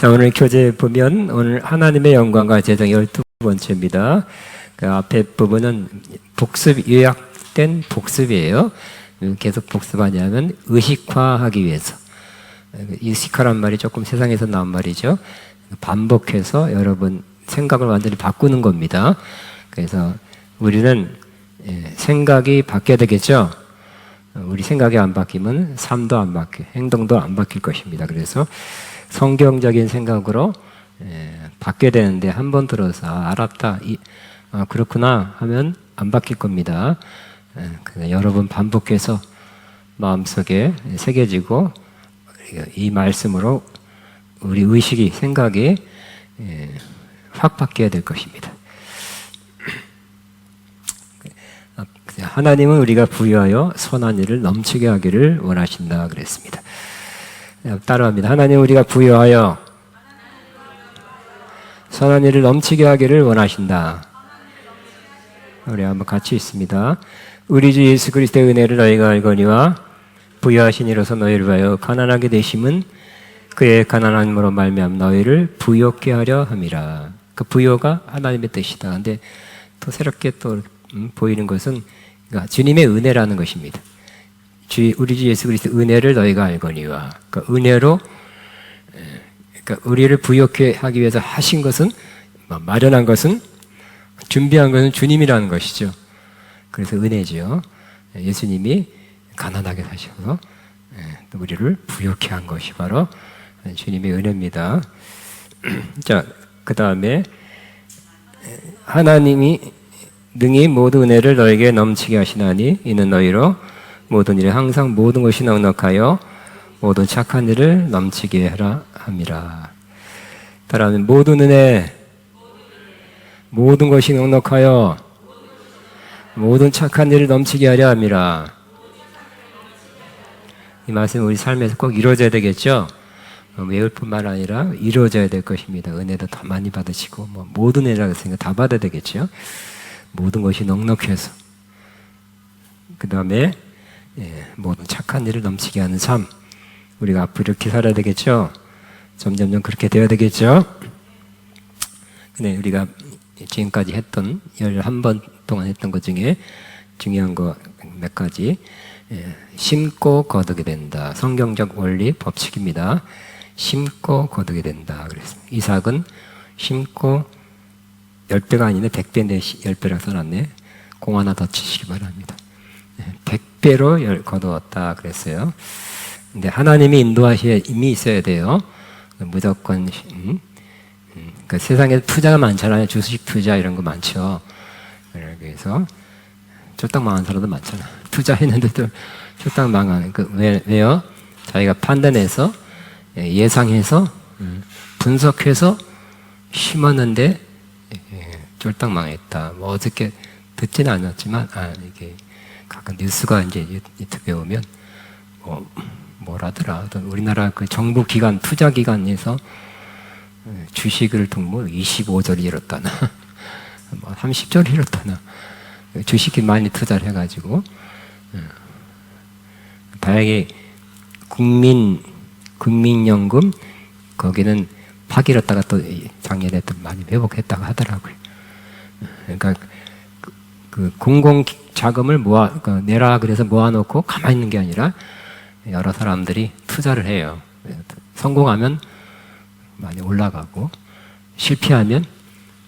자, 오늘 교재 보면 오늘 하나님의 영광과 제장 12번째입니다. 그 앞에 부분은 복습, 요약된 복습이에요. 계속 복습하냐면 의식화하기 위해서. 의식화란 말이 조금 세상에서 나온 말이죠. 반복해서 여러분 생각을 완전히 바꾸는 겁니다. 그래서 우리는 생각이 바뀌어야 되겠죠. 우리 생각이 안 바뀌면 삶도 안 바뀌고 행동도 안 바뀔 것입니다. 그래서 성경적인 생각으로 바뀌어야 되는데 한 번 들어서 알았다, 그렇구나 하면 안 바뀔 겁니다. 여러 번 반복해서 마음속에 새겨지고 이 말씀으로 우리 의식이, 생각이 확 바뀌어야 될 것입니다. 하나님은 우리가 부유하여 선한 일을 넘치게 하기를 원하신다 그랬습니다. 따라합니다. 하나님 우리가 부유하여 선한 일을 넘치게 하기를 원하신다. 우리 한번 같이 있습니다. 우리 주 예수 그리스도의 은혜를 너희가 알거니와 부유하신 이로서 너희를 위하여 가난하게 되심은 그의 가난함으로 말미암아 너희를 부유케 하려 함이라. 그 부유가 하나님의 뜻이다. 근데 또 새롭게 또 보이는 것은 주님의 은혜라는 것입니다. 우리 주 예수 그리스도 은혜를 너희가 알거니와, 그러니까 은혜로, 그러니까 우리를 부유케 하기 위해서 하신 것은, 마련한 것은, 준비한 것은 주님이라는 것이죠. 그래서 은혜죠. 예수님이 가난하게 사셔서 우리를 부유케 한 것이 바로 주님의 은혜입니다. 자, 그 다음에 하나님이 능히 모든 은혜를 너에게 넘치게 하시나니 이는 너희로 모든 일에 항상 모든 것이 넉넉하여 모든 착한 일을 넘치게 하라 함이라. 따라하면 모든 은혜, 모든 것이 넉넉하여 모든 착한 일을 넘치게 하려 함이라. 이 말씀은 우리 삶에서 꼭 이루어져야 되겠죠. 외울 뿐만 아니라 이루어져야 될 것입니다. 은혜도 더 많이 받으시고 모든 은혜라고 했으니까 다 받아야 되겠죠. 모든 것이 넉넉해서, 그 다음에 모든 착한 일을 넘치게 하는 삶, 우리가 앞으로 이렇게 살아야 되겠죠. 점점점 그렇게 되어야 되겠죠. 근데 우리가 지금까지 했던 11번 동안 했던 것 중에 중요한 거 몇 가지, 심고 거두게 된다. 성경적 원리 법칙입니다. 심고 거두게 된다 그랬습니다. 이삭은 심고 10배가 아니네 100배 내 10배라고 써놨네. 공 하나 더 치시기 바랍니다. 100배로 거두었다 그랬어요. 근데 하나님이 인도하심이 있어야 돼요. 무조건 그 세상에 투자가 많잖아요. 주식 투자 이런 거 많죠. 그래서 쫄딱 망한 사람도 많잖아. 투자했는데도 쫄딱 망하는. 왜요? 자기가 판단해서 예상해서 분석해서 심었는데 쫄딱 망했다. 어저께 듣지는 않았지만 이게 가끔 뉴스가 이제 유튜브에 오면 뭐라더라. 우리나라 그 정부 기관, 투자 기관에서 주식을 뭐 25조를 잃었다나, 30조를 잃었다나, 주식이 많이 투자를 해가지고, 다행히 국민연금, 거기는 팍 잃었다가 또 작년에 또 많이 회복했다고 하더라고요. 그러니까 그 공공 자금을 내라 그래서 모아놓고 가만히 있는 게 아니라 여러 사람들이 투자를 해요. 성공하면 많이 올라가고 실패하면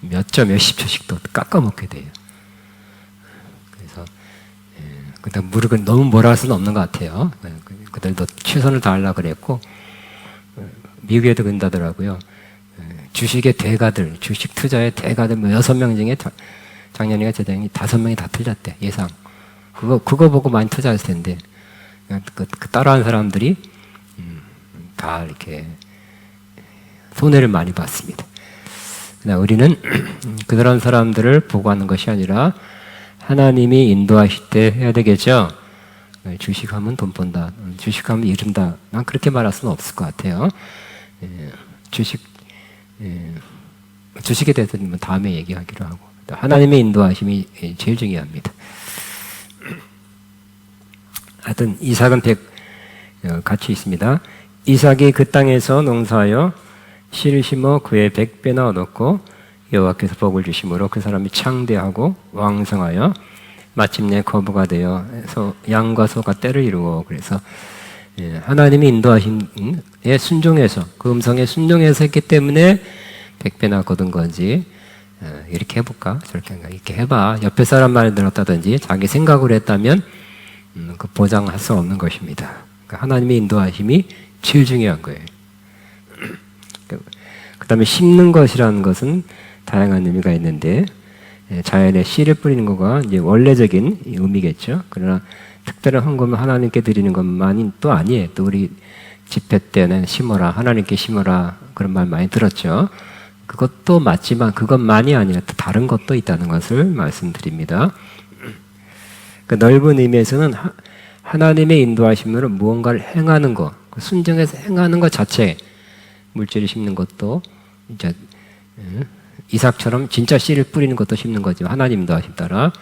몇십 초씩 또 깎아먹게 돼요. 그래서 그다음 무릎을 너무 몰아할 수는 없는 것 같아요. 그들도 최선을 다하려고 그랬고 미국에도 그런다더라고요. 주식의 대가들, 주식 투자의 대가들 6명 중에 작년에 재단이 5명이 다 틀렸대. 예상. 그거 보고 많이 투자했을 텐데 그 따라한 사람들이 다 이렇게 손해를 많이 봤습니다. 우리는 그런 사람들을 보고하는 것이 아니라 하나님이 인도하실 때 해야 되겠죠. 주식하면 돈 번다, 주식하면 이른다. 난 그렇게 말할 수는 없을 것 같아요. 주식에 대해서는 다음에 얘기하기로 하고, 하나님의 인도하심이 제일 중요합니다. 하여튼 이삭은 같이 있습니다. 이삭이 그 땅에서 농사하여 씨를 심어 그의 100배나 얻었고 여호와께서 복을 주심으로 그 사람이 창대하고 왕성하여 마침내 거부가 되어서 양과 소가 때를 이루고 그래서 하나님이 인도하심에 순종해서 그 음성에 순종해서 했기 때문에 100배나 거둔 건지 이렇게 해볼까? 저렇게 이렇게 해봐. 옆에 사람 말을 들었다든지 자기 생각으로 했다면 그 보장할 수 없는 것입니다. 그러니까 하나님의 인도하심이 제일 중요한 거예요. 그 다음에 심는 것이라는 것은 다양한 의미가 있는데 자연에 씨를 뿌리는 것과 이제 원래적인 의미겠죠. 그러나 특별한 헌금을 하나님께 드리는 것만이 또 아니에요. 또 우리 집회 때는 심어라, 하나님께 심어라 그런 말 많이 들었죠. 그것도 맞지만 그것만이 아니라 또 다른 것도 있다는 것을 말씀드립니다. 그 넓은 의미에서는 하나님의 인도하심으로 무언가를 행하는 것, 순종해서 행하는 것 자체, 물질을 심는 것도 이제 이삭처럼 진짜 씨를 뿌리는 것도 심는 거죠. 하나님 인도하심 따라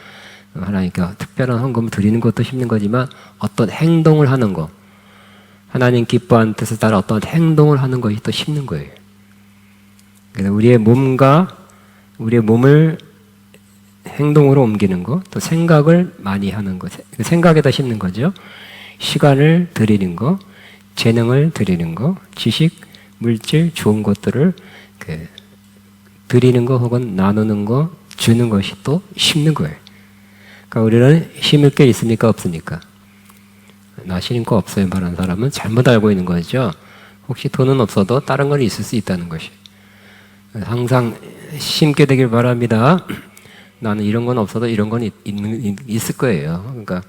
하나님께 특별한 헌금을 드리는 것도 심는 거지만 어떤 행동을 하는 것, 하나님 기뻐하는 뜻에 따라 어떤 행동을 하는 것이 또 심는 거예요. 그래서 우리의 몸을 행동으로 옮기는 것, 또 생각을 많이 하는 것, 생각에다 심는 거죠. 시간을 드리는 것, 재능을 드리는 것, 지식, 물질, 좋은 것들을 드리는 것 혹은 나누는 것, 주는 것이 또 심는 거예요. 그러니까 우리는 심을 게 있습니까? 없습니까? 나 심을 거 없어요 말하는 사람은 잘못 알고 있는 거죠. 혹시 돈은 없어도 다른 건 있을 수 있다는 것이. 항상 심게 되길 바랍니다. 나는 이런 건 없어도 이런 건 있을 거예요. 그러니까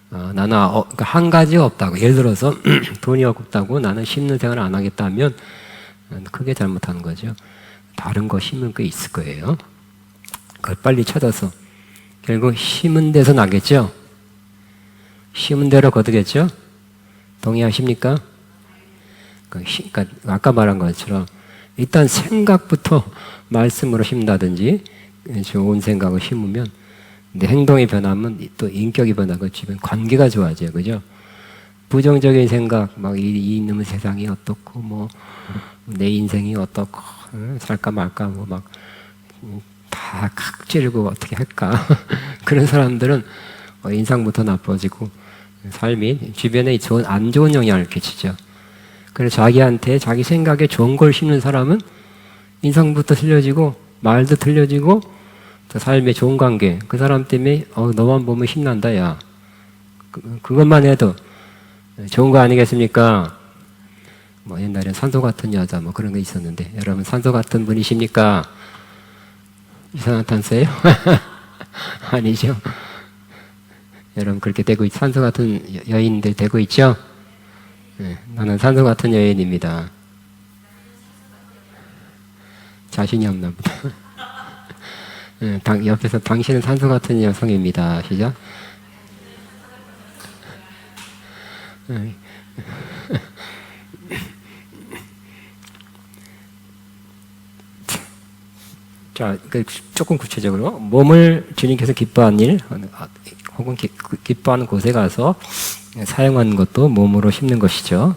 나는 그러니까 한 가지가 없다고. 예를 들어서 돈이 없다고 나는 심는 생활을 안 하겠다 하면 크게 잘못하는 거죠. 다른 거 심을 게 있을 거예요. 그걸 빨리 찾아서 결국 심은 데서 나겠죠. 심은 대로 거두겠죠. 동의하십니까? 그러니까 아까 말한 것처럼 일단 생각부터 말씀으로 심다든지 좋은 생각을 심으면 내 행동이 변하면 또 인격이 변하고 주변 관계가 좋아져요. 그죠? 부정적인 생각, 막 이 이놈의 세상이 어떻고, 뭐, 내 인생이 어떻고, 살까 말까, 뭐, 막, 다 각지르고 어떻게 할까. 그런 사람들은 인상부터 나빠지고, 삶이 주변에 안 좋은 영향을 끼치죠. 그래서 자기한테, 자기 생각에 좋은 걸 심는 사람은 인상부터 틀려지고, 말도 틀려지고, 또 삶에 좋은 관계, 그 사람 때문에, 너만 보면 힘난다, 야. 그것만 해도, 좋은 거 아니겠습니까? 뭐 옛날에 산소 같은 여자 뭐 그런 거 있었는데 여러분 산소 같은 분이십니까? 이산화탄소예요? 아니죠. 여러분 그렇게 되고 산소 같은 여인들 되고 있죠? 네, 나는 산소 같은 여인입니다. 자신이 없나 보다. 네, 옆에서 당신은 산소 같은 여성입니다. 시작. 자, 조금 구체적으로 몸을 주님께서 기뻐하는 일 혹은 기뻐하는 곳에 가서 사용하는 것도 몸으로 심는 것이죠.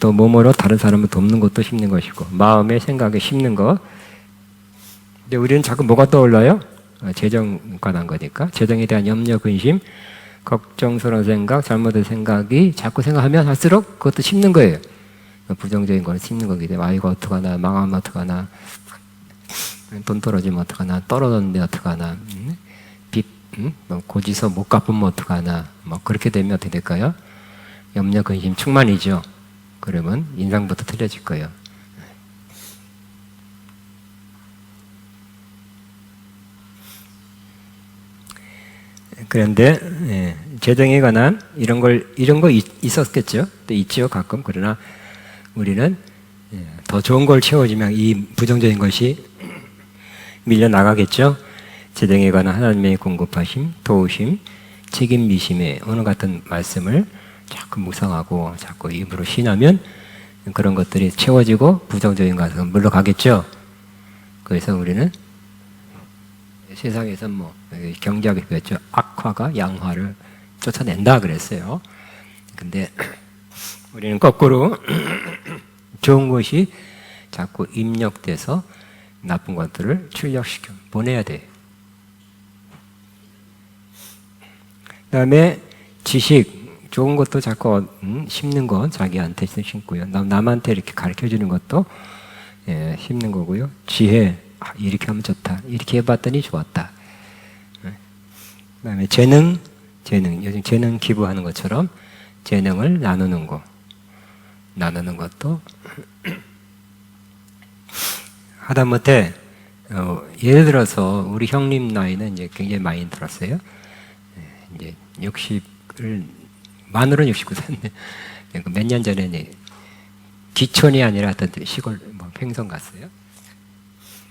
또 몸으로 다른 사람을 돕는 것도 심는 것이고 마음의 생각에 심는 것. 근데 우리는 자꾸 뭐가 떠올라요? 재정 관한 거니까 재정에 대한 염려, 근심, 걱정스러운 생각, 잘못된 생각이 자꾸 생각하면 할수록 그것도 심는 거예요. 부정적인 걸 심는 거기 때문에 이거 어떡하나, 망하면 어떡하나, 돈 떨어지면 어떡하나, 떨어졌는데 어떡하나, 빚, 뭐 고지서 못 갚으면 어떡하나, 뭐 그렇게 되면 어떻게 될까요? 염려, 근심 충만이죠. 그러면 인상부터 틀려질 거예요. 그런데 재정에 관한 이런 거 있었겠죠. 또 있죠 가끔. 그러나 우리는 더 좋은 걸 채워주면 이 부정적인 것이 밀려 나가겠죠. 재정에 관한 하나님의 공급하심, 도우심, 책임미심의 오늘 같은 말씀을 자꾸 묵상하고 자꾸 입으로 신하면 그런 것들이 채워지고 부정적인 것은 물러가겠죠. 그래서 우리는 세상에서 뭐 경제학에 그랬죠. 악화가 양화를 쫓아낸다 그랬어요. 근데 우리는 거꾸로 좋은 것이 자꾸 입력돼서 나쁜 것들을 출력시켜 보내야 돼. 그다음에 지식, 좋은 것도 자꾸 심는 거 자기한테 심고요. 남한테 이렇게 가르쳐주는 것도 심는 거고요. 지혜, 이렇게 하면 좋다. 이렇게 해봤더니 좋았다. 그다음에 재능, 요즘 재능 기부하는 것처럼 재능을 나누는 것도 하다못해 예를 들어서 우리 형님 나이는 이제 굉장히 많이 들었어요. 이제 60을 만으로는 69세인데 몇 년 전에 이제 기촌이 아니라 어떤 시골 횡성 갔어요.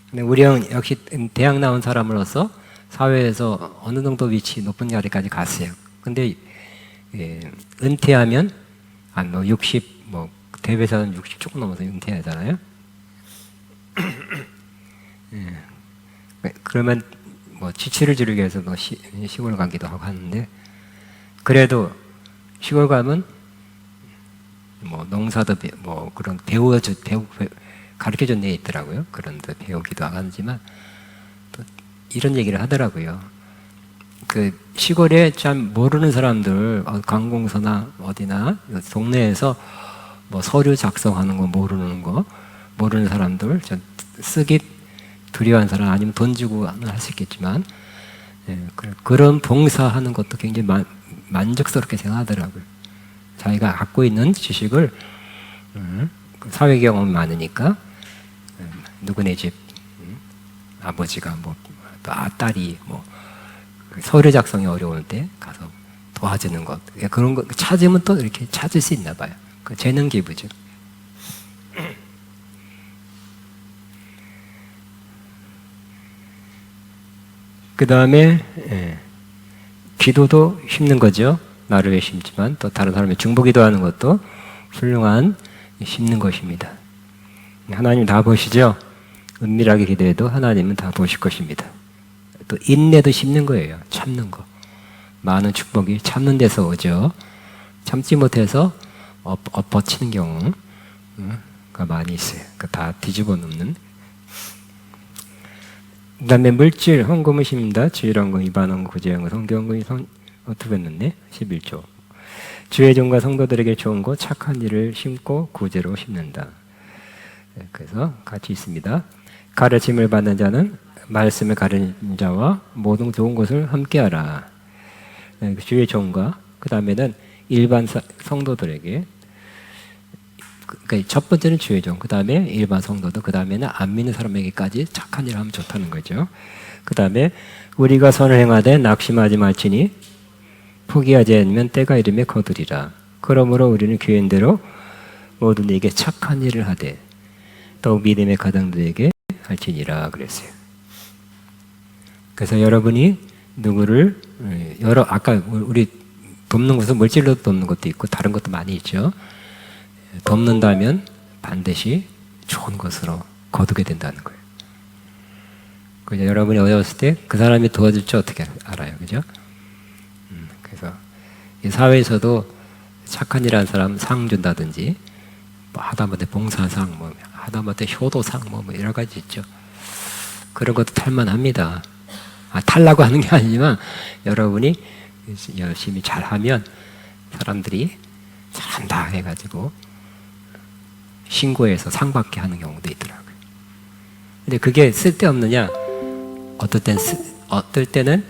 근데 우리 형 역시 대학 나온 사람으로서 사회에서 어느 정도 위치 높은 자리까지 갔어요. 근데 은퇴하면 한 60 대회사는 60 조금 넘어서 은퇴하잖아요. 그러면 지치를 지르기 위해서 시골 가기도 하고 하는데, 그래도 시골 가면 농사도 그런 가르쳐준 애 있더라고요. 그런 데 배우기도 하지만 또 이런 얘기를 하더라고요. 그 시골에 참 모르는 사람들, 관공서나 어디나 동네에서 서류 작성하는 거 모르는 사람들, 쓰기 두려워하는 사람, 아니면 돈 주고 할 수 있겠지만, 그런 봉사하는 것도 굉장히 만족스럽게 생각하더라고요. 자기가 갖고 있는 지식을, 사회 경험이 많으니까, 누구네 집 아버지가 또 딸이 서류 작성이 어려울 때 가서 도와주는 것, 그런 거 찾으면 또 이렇게 찾을 수 있나 봐요. 그 재능 기부죠. 그 다음에 기도도 심는 거죠. 나를 위해 심지만 또 다른 사람의 중보기도하는 것도 훌륭한 심는 것입니다. 하나님 다 보시죠. 은밀하게 기도해도 하나님은 다 보실 것입니다. 또 인내도 심는 거예요. 참는 거. 많은 축복이 참는 데서 오죠. 참지 못해서 엎어치는 경우가 많이 있어요. 다 뒤집어 놓는. 그 다음에 물질, 헌금을 심는다. 주일헌금, 이반헌금, 구제헌금, 성교헌금이 어떻게 했는데? 11조. 주의 종과 성도들에게 좋은 것, 착한 일을 심고 구제로 심는다. 그래서 같이 있습니다. 가르침을 받는 자는 말씀을 가르치는 자와 모든 좋은 것을 함께하라. 주의 종과, 그 다음에는 일반 성도들에게, 그러니까 첫 번째는 주의 종, 그 다음에 일반 성도들, 그 다음에는 안 믿는 사람에게까지 착한 일을 하면 좋다는 거죠. 그 다음에 우리가 선을 행하되 낙심하지 말지니 포기하지 않으면 때가 이름에 거두리라. 그러므로 우리는 교인대로 모든 이에게 착한 일을 하되 더욱 믿음의 가정들에게 할지니라 그랬어요. 그래서 여러분이 누구를 아까 우리 돕는 것은 물질로 돕는 것도 있고 다른 것도 많이 있죠. 돕는다면 반드시 좋은 것으로 거두게 된다는 거예요. 그죠? 여러분이 어려웠을 때 그 사람이 도와줄 줄 어떻게 알아요, 그죠? 그래서 이 사회에서도 착한 일하는 사람 상 준다든지, 하다못해 봉사상, 하다못해 효도상, 여러 가지 있죠. 그런 것도 탈만합니다. 탈라고 하는 게 아니지만 여러분이 열심히 잘하면 사람들이 잘한다 해가지고 신고해서 상 받게 하는 경우도 있더라고요. 근데 그게 쓸데없느냐? 어떨 때는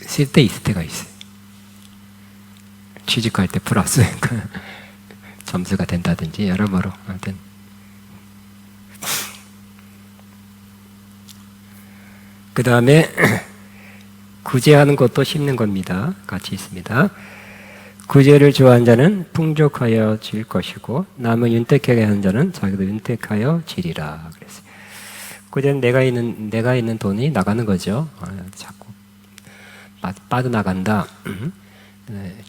쓸데 있을 때가 있어요. 취직할 때 플러스 점수가 된다든지 여러모로 아무튼. 그 다음에 구제하는 것도 심는 겁니다. 같이 있습니다. 구제를 좋아하는 자는 풍족하여 질 것이고 남을 윤택하게 하는 자는 자기도 윤택하여 지리라 그랬어요. 구제는 내가 있는 돈이 나가는 거죠. 자꾸 빠져나간다,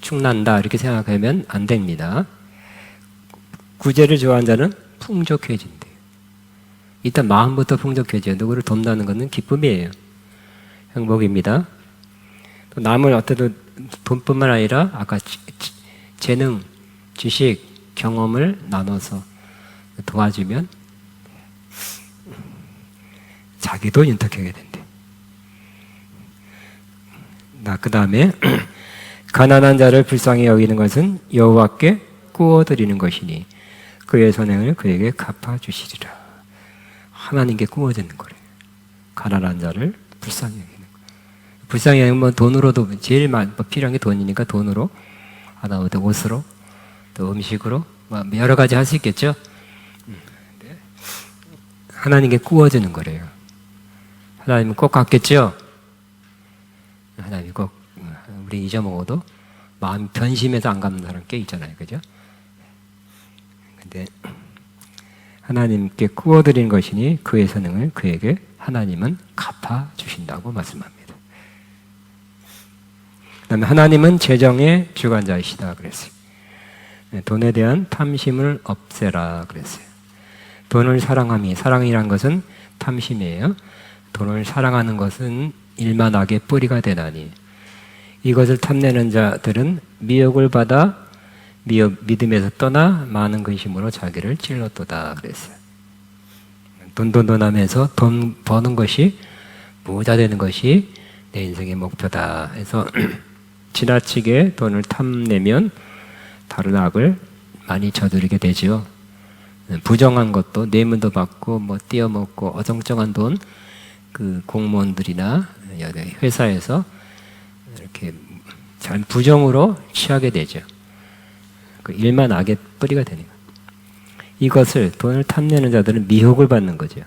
축난다 이렇게 생각하면 안 됩니다. 구제를 좋아하는 자는 풍족해진대요. 일단 마음부터 풍족해져요. 누구를 돕는다는 것은 기쁨이에요. 행복입니다. 또 남을 어떤 돈뿐만 아니라 아까 재능, 지식, 경험을 나눠서 도와주면 자기도 윤택하게 된대. 그 다음에 가난한 자를 불쌍히 여기는 것은 여호와께 구워드리는 것이니 그의 선행을 그에게 갚아주시리라. 하나님께 구워지는 거래. 가난한 자를 불쌍히 여기는 거. 불쌍히 여기면 돈으로도 제일 필요한 게 돈이니까 돈으로, 하다못해 옷으로, 또 음식으로, 여러 가지 할 수 있겠죠. 하나님께 구워지는 거래요. 하나님은 꼭 갚겠죠. 하나님이 꼭 우리 잊어먹어도 마음 변심해서 안 갚는 사람 꽤 있잖아요, 그죠? 근데 하나님께 구워드린 것이니 그의 선행을 그에게 하나님은 갚아주신다고 말씀합니다. 그 다음에 하나님은 재정의 주관자이시다 그랬어요. 돈에 대한 탐심을 없애라 그랬어요. 돈을 사랑함이, 사랑이란 것은 탐심이에요. 돈을 사랑하는 것은 일만 악의 뿌리가 되나니 이것을 탐내는 자들은 미혹을 받아 믿음에서 떠나 많은 근심으로 자기를 찔렀도다 그랬어요. 돈 하면서 돈 버는 것이, 부자 되는 것이 내 인생의 목표다 해서 지나치게 돈을 탐내면 다른 악을 많이 저지르게 되죠. 부정한 것도 뇌물도 받고 띄어먹고 어정쩡한 돈, 그 공무원들이나 회사에서 이렇게 잘 부정으로 취하게 되죠. 그 일만 악의 뿌리가 되는 거예요. 이것을, 돈을 탐내는 자들은 미혹을 받는 거죠.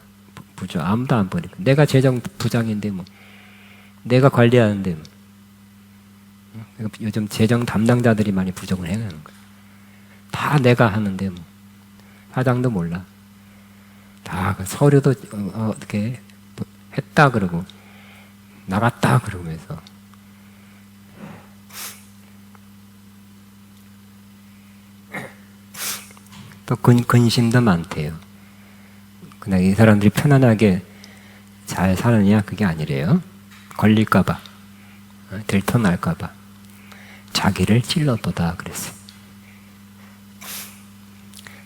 부자 아무도 안 보니까. 내가 재정 부장인데 내가 관리하는데 요즘 재정 담당자들이 많이 부정을 해가는 거예요. 다 내가 하는데 사장도 몰라. 다 서류도 어떻게 했다 그러고 나갔다 그러면서 또 근심도 많대요. 그냥 이 사람들이 편안하게 잘 사느냐 그게 아니래요. 걸릴까봐, 들통날까봐 자기를 찔러도다 그랬어요.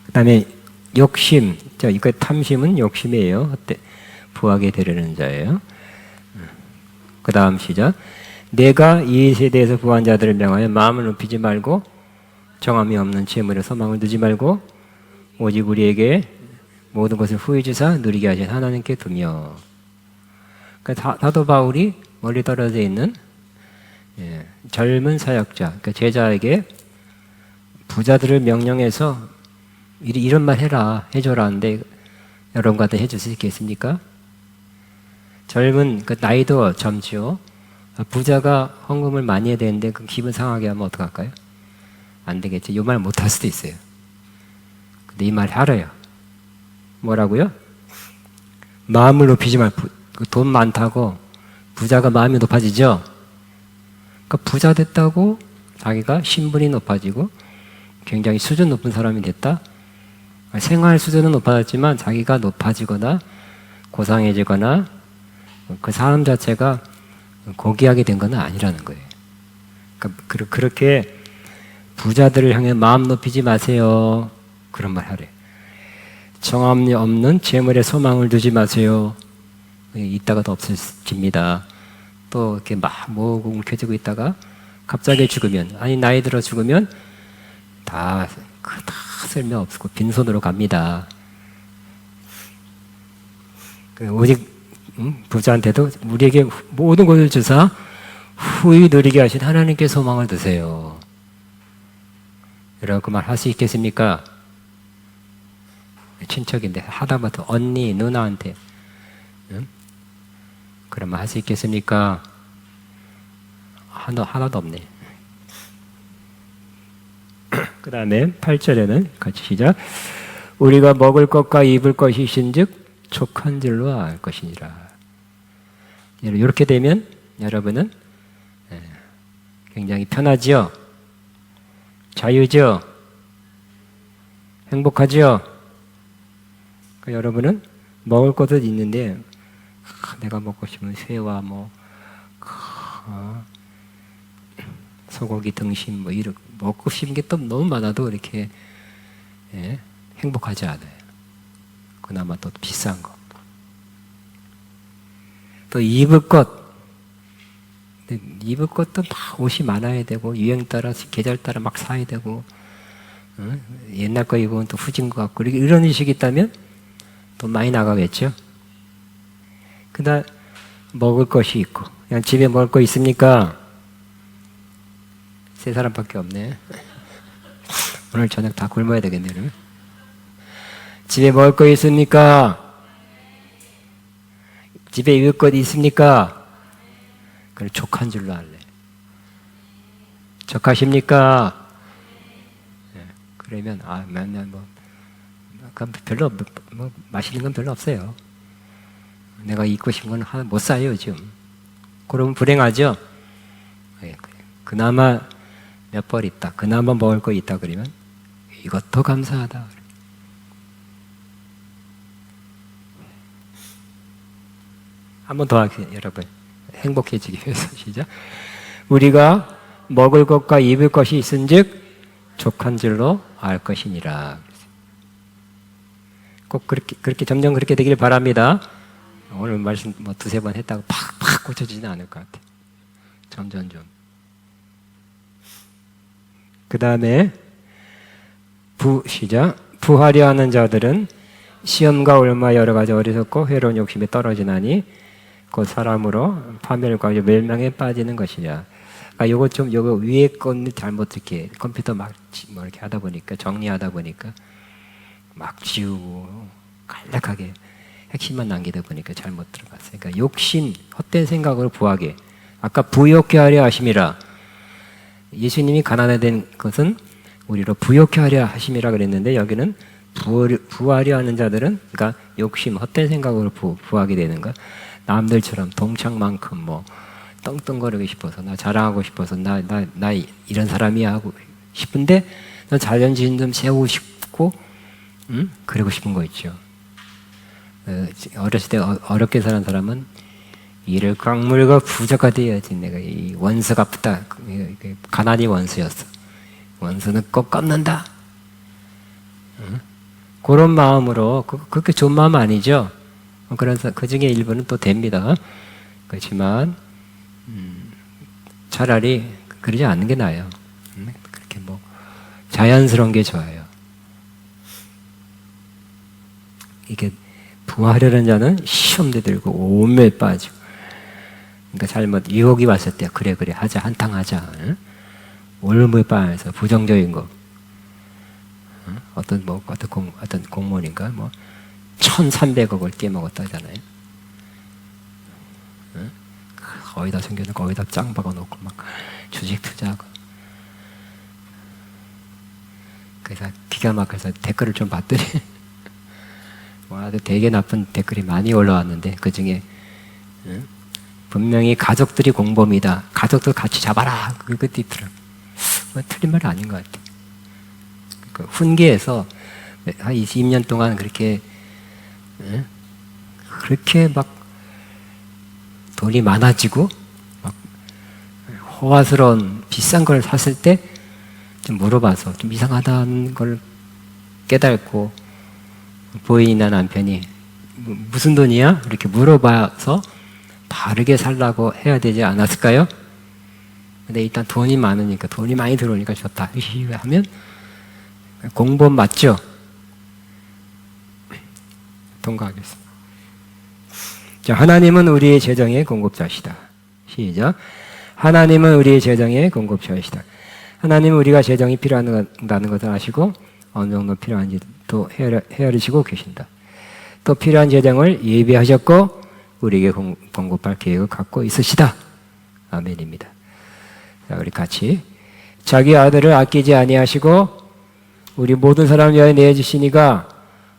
그 다음에 욕심, 이거 탐심은 욕심이에요. 부하게 되려는 자예요. 그 다음 시작. 내가 이 세대에서 부한 자들을 명하여 마음을 높이지 말고 정함이 없는 재물에 소망을 두지 말고 오직 우리에게 모든 것을 후히 주사 누리게 하신 하나님께 두며. 그러니까 사도 바울이 멀리 떨어져 있는 젊은 사역자, 그러니까 제자에게 부자들을 명령해서 이런 말 해라, 해줘라 하는데 여러분한테 해줄 수 있겠습니까? 젊은, 나이도 젊지요. 부자가 헌금을 많이 해야 되는데 그 기분 상하게 하면 어떡할까요? 안 되겠죠. 이 말 못 할 수도 있어요. 근데 이 말 하래요. 뭐라고요? 마음을 높이지 말고. 돈 많다고 부자가 마음이 높아지죠? 그러니까 부자 됐다고 자기가 신분이 높아지고 굉장히 수준 높은 사람이 됐다? 생활 수준은 높아졌지만 자기가 높아지거나 고상해지거나 그 사람 자체가 고귀하게 된 건 아니라는 거예요. 그러니까 그렇게 부자들을 향해 마음 높이지 마세요. 그런 말 하래. 정함이 없는 재물에 소망을 두지 마세요. 이따가도 없어집니다. 또 이렇게 막 모으고 움켜쥐고 있다가 갑자기 죽으면, 아니 나이 들어 죽으면 다 쓸모 없고 빈손으로 갑니다. 오직 부자한테도 우리에게 모든 것을 주사 후히 누리게 하신 하나님께 소망을 두세요. 여러분 그 말 할 수 있겠습니까? 친척인데 하다못해 언니, 누나한테 그런 말 할 수 있겠습니까? 하나도 없네. 그 다음에 8절에는 같이 시작. 우리가 먹을 것과 입을 것이 있은즉 족한 줄로 알 것이니라. 이렇게 되면 여러분은 굉장히 편하지요? 자유죠? 행복하지요? 여러분은 먹을 것도 있는데 내가 먹고 싶은 회와 소고기 등심 이렇게 먹고 싶은 게 또 너무 많아도 이렇게 행복하지 않아요. 그나마 또 비싼 거. 또 입을 것. 입을 것도 막 옷이 많아야 되고 유행 따라 계절 따라 막 사야 되고 옛날 거 입으면 또 후진 것 같고 이런 의식이 있다면 돈 많이 나가겠죠. 그다음 먹을 것이 있고 그냥 집에 먹을 거 있습니까? 세 사람밖에 없네. 오늘 저녁 다 굶어야 되겠네. 그러면. 집에 먹을 거 있습니까? 집에 입을 것 있습니까? 그걸 족한 줄로 할래. 족하십니까? 네. 그러면 맨날 별로 맛있는 건 별로 없어요. 내가 입고 싶은 건 하나 못 사요 지금. 그러면 불행하죠. 네. 그나마 몇 벌 있다. 그나마 먹을 거 있다 그러면 이것도 감사하다. 한 번 더 할게요, 여러분. 행복해지기 위해서 시작. 우리가 먹을 것과 입을 것이 있은즉 족한 줄로 알 것이니라. 꼭 그렇게 점점 그렇게 되길 바랍니다. 오늘 말씀 두세 번 했다고 팍팍 고쳐지지는 않을 것 같아요. 점점 좀. 그 다음에 시작. 부하려 하는 자들은 시험과 올마 여러 가지 어리석고 회로운 욕심에 떨어지나니 그 사람으로 파멸과 멸망에 빠지는 것이냐. 요거 위에 건 잘못 이렇게 컴퓨터 막 이렇게 하다 보니까 정리하다 보니까 막 지우고 간략하게 핵심만 남기다 보니까 잘못 들어갔어요. 그러니까 욕심, 헛된 생각으로 부하게. 아까 부욕해 하려 하심이라. 예수님이 가난해된 것은 우리로 부욕해 하려 하심이라 그랬는데 여기는 부하려 하는 자들은 그러니까 욕심, 헛된 생각으로 부하게 되는 거. 남들처럼 동창만큼 떵떵거리고 싶어서 나 자랑하고 싶어서 나 이런 사람이야 하고 싶은데 나 자존심 좀 세우고 싶고 그러고 싶은 거 있죠. 어렸을 때 어렵게 사는 사람은 이를 꽉물고 부자가 돼야지. 내가 이 원수가 붙다. 가난이 원수였어. 원수는 꼭 꺾는다. 그런 마음으로 그렇게 좋은 마음 아니죠. 그래서 그 중에 일부는 또 됩니다. 그렇지만 차라리 그러지 않는 게 나아요. 그렇게 자연스러운 게 좋아요. 이게 부하려는 자는 시험대 들고 온매 빠지고. 그러니까 잘못 유혹이 왔을 때 그래 하자 한탕 하자. 올무에 빠져서 부정적인 거. 어떤 공무원인가 1,300억을 떼먹었다잖아요. 거기다 생겨서 거기다 짱 박아놓고 막 주식 투자하고. 그래서 기가 막혀서 댓글을 좀 봤더니 아주 되게 나쁜 댓글이 많이 올라왔는데 그 중에 분명히 가족들이 공범이다. 가족들 같이 잡아라. 그것도 있더라고요. 틀린 말 아닌 것 같아요. 훈계에서 한 20년 동안 그렇게 막 돈이 많아지고 막 호화스러운 비싼 걸 샀을 때 좀 물어봐서 좀 이상하다는 걸 깨닫고 부인이나 남편이 무슨 돈이야? 이렇게 물어봐서 바르게 살라고 해야 되지 않았을까요? 근데 일단 돈이 많으니까 돈이 많이 들어오니까 좋다 하면 공범 맞죠? 통과하겠습니다. 자, 하나님은 우리의 재정의 공급자시다. 시작. 하나님은 우리의 재정의 공급자이시다. 하나님은 우리가 재정이 필요하다는 것을 아시고 어느 정도 필요한지도 헤아리시고 계신다. 또 필요한 재정을 예비하셨고 우리에게 공급할 계획을 갖고 있으시다. 아멘입니다. 자, 우리 같이 자기 아들을 아끼지 아니하시고 우리 모든 사람을 위하여 내주시니가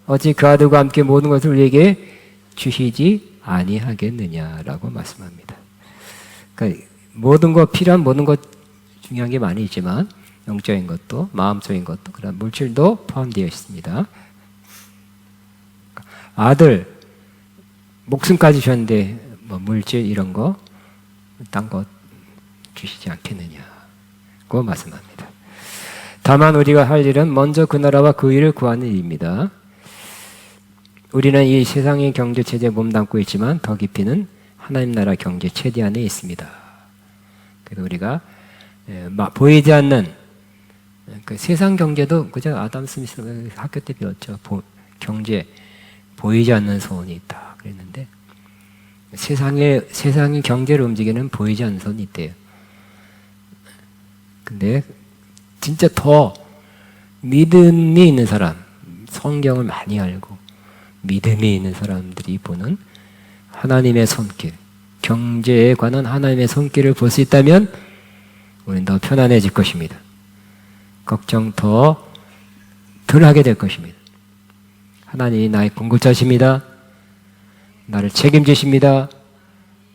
어찌 그 아들과 함께 모든 것을 우리에게 주시지 아니하겠느냐라고 말씀합니다. 그러니까 필요한 모든 것 중요한 게 많이 있지만 영적인 것도 마음적인 것도 그다음 물질도 포함되어 있습니다. 아들 목숨까지 주셨는데 물질 이런 거 딴 거 주시지 않겠느냐고 말씀합니다. 다만 우리가 할 일은 먼저 그 나라와 그 일을 구하는 일입니다. 우리는 이 세상의 경제 체제에 몸담고 있지만 더 깊이는 하나님 나라 경제 체계 안에 있습니다. 그래서 우리가 보이지 않는 그 세상 경제도 그저 아담 스미스 학교 때 배웠죠. 경제 보이지 않는 소원이 있다 그랬는데 세상의 경제를 움직이는 보이지 않는 소원이 있대요. 근데 진짜 더 믿음이 있는 사람, 성경을 많이 알고 믿음이 있는 사람들이 보는 하나님의 손길, 경제에 관한 하나님의 손길을 볼 수 있다면 우리는 더 편안해질 것입니다. 걱정 더 덜 하게 될 것입니다. 하나님이 나의 공급자십니다. 나를 책임지십니다.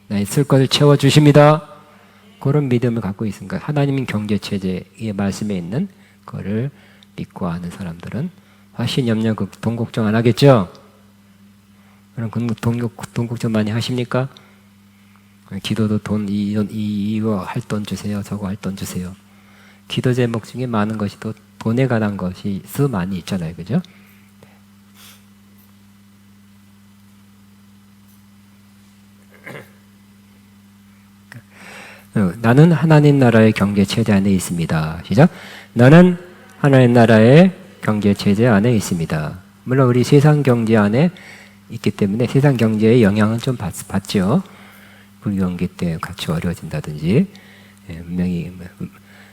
나의 쓸 것을 채워주십니다. 그런 믿음을 갖고 있으니까 하나님 경제체제의 말씀에 있는 그거를 믿고 아는 사람들은 훨씬 염려, 돈 걱정 안 하겠죠? 그럼 돈 걱정 많이 하십니까? 기도도 이거 할 돈 주세요. 저거 할 돈 주세요. 기도 제목 중에 많은 것이 또 돈에 관한 것이 많이 있잖아요. 그죠? 나는 하나님 나라의 경제 체제 안에 있습니다. 시작. 나는 하나님 나라의 경제 체제 안에 있습니다. 물론 우리 세상 경제 안에 있기 때문에 세상 경제의 영향은 좀 받죠. 불경기 때 같이 어려워진다든지, 분명히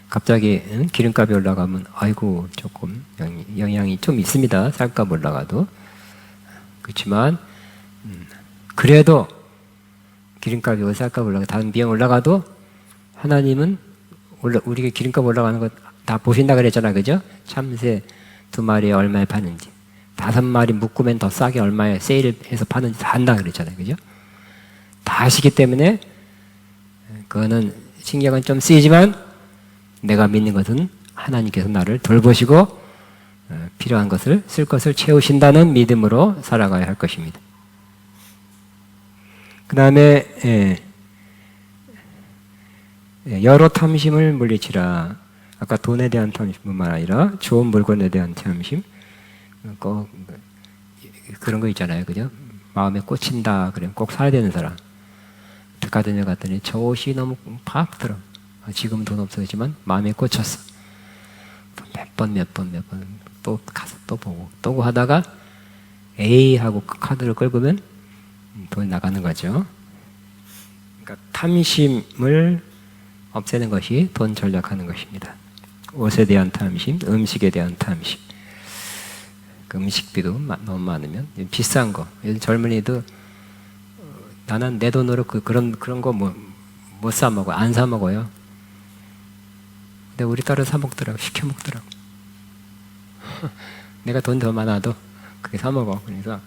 갑자기 기름값이 올라가면 아이고 조금 영향이 좀 있습니다. 쌀값 올라가도. 그렇지만 그래도 기름값이 쌀값 올라가 다른 비용 올라가도 하나님은 우리가 기름값 올라가는 거 다 보신다 그랬잖아, 그죠? 참새 2마리에 얼마에 파는지, 5마리 묶으면 더 싸게 얼마에 세일해서 파는지 다 한다 그랬잖아요, 그죠? 다 아시기 때문에 그거는 신경은 좀 쓰이지만 내가 믿는 것은 하나님께서 나를 돌보시고 필요한 것을 쓸 것을 채우신다는 믿음으로 살아가야 할 것입니다. 그 다음에 여러 탐심을 물리치라. 아까 돈에 대한 탐심뿐만 아니라 좋은 물건에 대한 탐심, 그런 거 있잖아요, 그죠? 마음에 꽂힌다 그러면 꼭 사야 되는 사람. 백화점에 갔더니 저 옷이 너무 팍 들어. 지금은 돈 없어지만 마음에 꽂혔어. 몇 번 또 가서 또 보고 또 하다가 에이 하고 카드를 긁으면 돈이 나가는 거죠. 그러니까 탐심을 없애는 것이 돈 절약하는 것입니다. 옷에 대한 탐심, 음식에 대한 탐심. 그 음식비도 너무 많으면 비싼 거. 요즘 젊은이도 나는 내 돈으로 그런 거 못 사 먹어, 안 사 먹어요. 근데 우리 딸은 사 먹더라고, 시켜 먹더라고. 내가 돈 더 많아도 그게 사 먹어. 그래서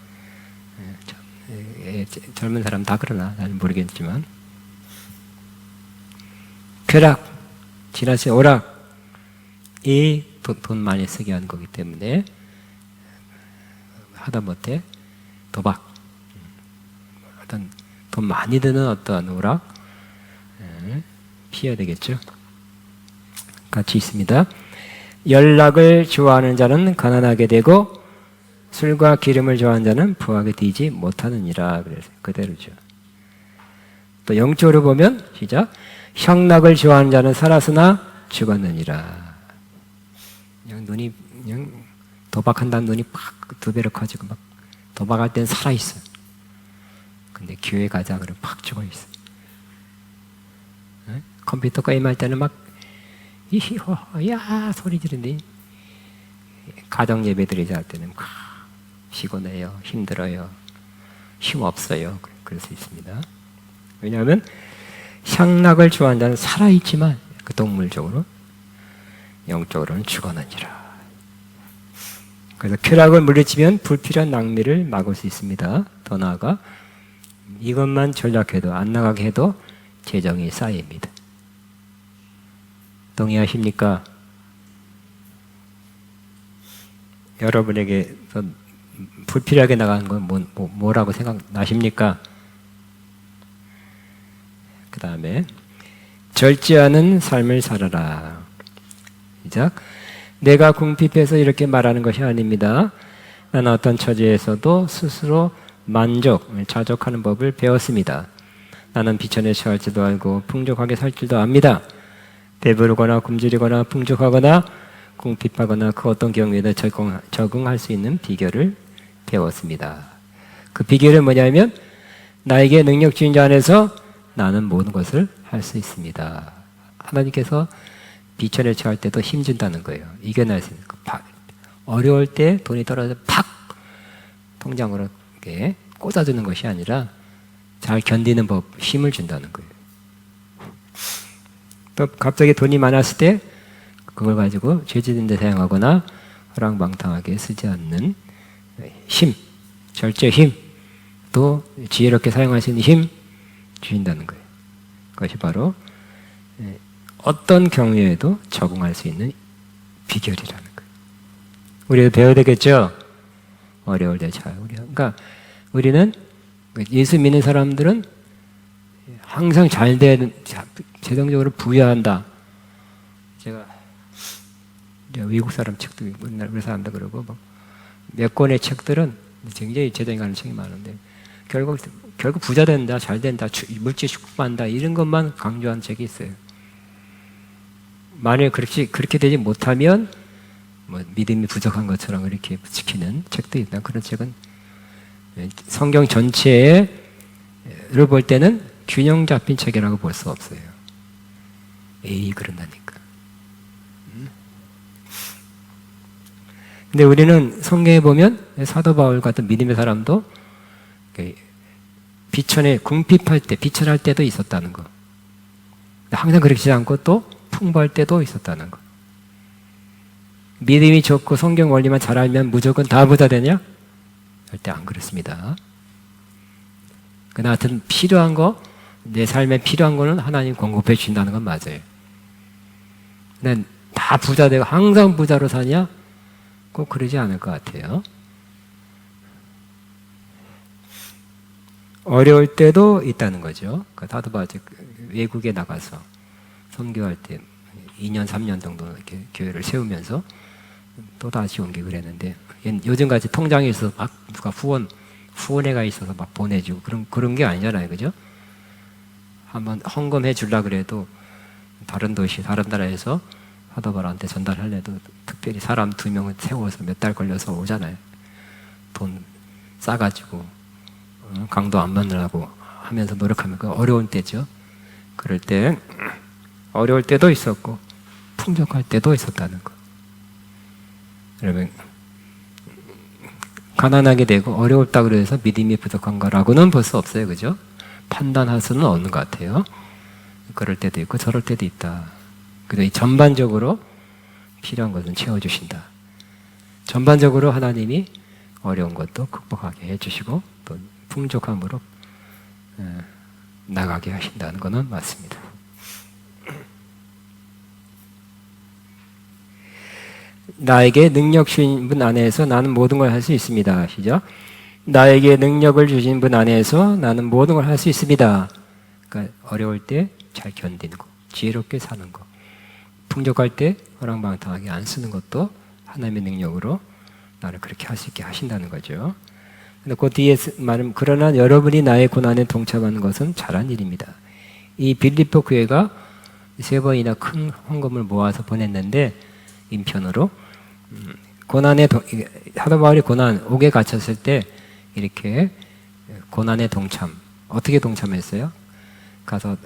젊은 사람 다 그러나 나는 모르겠지만 쾌락, 지나치 오락, 이 돈 많이 쓰게 하는 거기 때문에 하다못해 도박, 어떤 돈 많이 드는 어떤 오락 피해야 되겠죠. 같이 있습니다. 연락을 좋아하는 자는 가난하게 되고 술과 기름을 좋아하는 자는 부하게 되지 못하느니라. 그래서 그대로죠. 또 영적으로 보면 시작. 향락을 좋아하는 자는 살았으나 죽었느니라. 그냥 도박한다는 눈이 팍 2배로 커지고 막 도박할 땐 살아있어. 근데 교회 가자 그러면 팍 죽어있어. 컴퓨터 게임할 때는 막 이히호 야 소리 지르는데 가정 예배 드리자 할 때는 피곤해요, 힘들어요, 힘 없어요. 그럴 수 있습니다. 왜냐하면 향락을 좋아하는 자는 살아있지만 그 동물적으로 영적으로는 죽어나니라. 그래서 쾌락을 물리치면 불필요한 낭비를 막을 수 있습니다. 더 나아가 이것만 전략해도 안 나가게 해도 재정이 쌓입니다. 동의하십니까? 여러분에게 불필요하게 나가는 건 뭐라고 생각나십니까? 그 다음에 절제하는 삶을 살아라. 시작. 내가 궁핍해서 이렇게 말하는 것이 아닙니다. 나는 어떤 처지에서도 스스로 자족하는 법을 배웠습니다. 나는 비천에 처할 줄도 알고 풍족하게 살 줄도 압니다. 배부르거나 굶주리거나 풍족하거나 궁핍하거나 그 어떤 경우에도 적응할 수 있는 비결을 배웠습니다. 그 비결은 뭐냐면 나에게 능력 주인 자 안에서 나는 모든 것을 할 수 있습니다. 하나님께서 비천에 처할 때도 힘준다는 거예요. 이겨낼 수 있는 거. 어려울 때 돈이 떨어져 팍 통장으로 이렇게 꽂아주는 것이 아니라 잘 견디는 법, 힘을 준다는 거예요. 또 갑자기 돈이 많았을 때 그걸 가지고 죄짓는 데 사용하거나 허랑방탕하게 쓰지 않는 힘, 절제 힘, 또 지혜롭게 사용할 수 있는 힘 주신다는 거예요. 그것이 바로 어떤 경우에도 적응할 수 있는 비결이라는 거예요. 우리도 배워야 되겠죠? 어려울 때 잘. 그러니까 우리는 예수 믿는 사람들은 항상 잘 되는, 재정적으로 부여한다. 제가 외국 사람 책도 우리나라 사람도 그러고 몇 권의 책들은 굉장히 재정에 관한 책이 많은데 결국 부자 된다, 잘 된다, 물질 축복한다 이런 것만 강조한 책이 있어요. 만약에 그렇게 되지 못하면 믿음이 부족한 것처럼 이렇게 지키는 책도 있다. 그런 책은 성경 전체를 볼 때는 균형 잡힌 책이라고 볼 수 없어요. 그런다니까. 근데 우리는 성경에 보면 사도 바울 같은 믿음의 사람도 비천에 궁핍할 때, 비천할 때도 있었다는 거. 항상 그렇지 않고 또 풍부할 때도 있었다는 거. 믿음이 좋고 성경 원리만 잘 알면 무조건 다 부자 되냐? 절대 안 그렇습니다. 그러나 하여튼 필요한 거, 내 삶에 필요한 거는 하나님 공급해 주신다는 건 맞아요. 근데 다 부자 되고 항상 부자로 사냐? 꼭 그러지 않을 것 같아요. 어려울 때도 있다는 거죠. 사도 바울이 외국에 나가서 선교할 때 2년, 3년 정도 이렇게 교회를 세우면서 또 다시 온 게 그랬는데 요즘같이 통장에 있어서 막 누가 후원회가 있어서 막 보내주고 그런 게 아니잖아요. 그죠? 한번 헌금해 주려고 그래도 다른 도시, 다른 나라에서 사도 바울한테 전달하려도 특별히 사람 2명을 세워서 몇 달 걸려서 오잖아요. 돈 싸가지고 강도 안 만나려고 하면서 노력하면 그 어려운 때죠. 그럴 때 어려울 때도 있었고 풍족할 때도 있었다는 거. 여러분 가난하게 되고 어려웠다 그래서 믿음이 부족한 거라고는 볼 수 없어요. 그죠? 판단할 수는 없는 것 같아요. 그럴 때도 있고 저럴 때도 있다. 그래서 전반적으로 필요한 것은 채워주신다. 전반적으로 하나님이 어려운 것도 극복하게 해주시고 또 풍족함으로 나가게 하신다는 것은 맞습니다. 나에게 능력 주신 분 안에서 나는 모든 걸 할 수 있습니다. 시죠? 나에게 능력을 주신 분 안에서 나는 모든 걸 할 수 있습니다. 그러니까 어려울 때 잘 견디는 거, 지혜롭게 사는 거, 풍족할 때 허랑방탕하게 안 쓰는 것도 하나님의 능력으로 나를 그렇게 할 수 있게 하신다는 거죠. 근데 그 뒤에 말은 그러나 여러분이 나의 고난에 동참하는 것은 잘한 일입니다. 이 빌립보 교회가 3번이나 큰 헌금을 모아서 보냈는데 인편으로 고난에 사도 바울이 고난 옥에 갇혔을 때 이렇게 고난에 동참 어떻게 동참했어요? 가서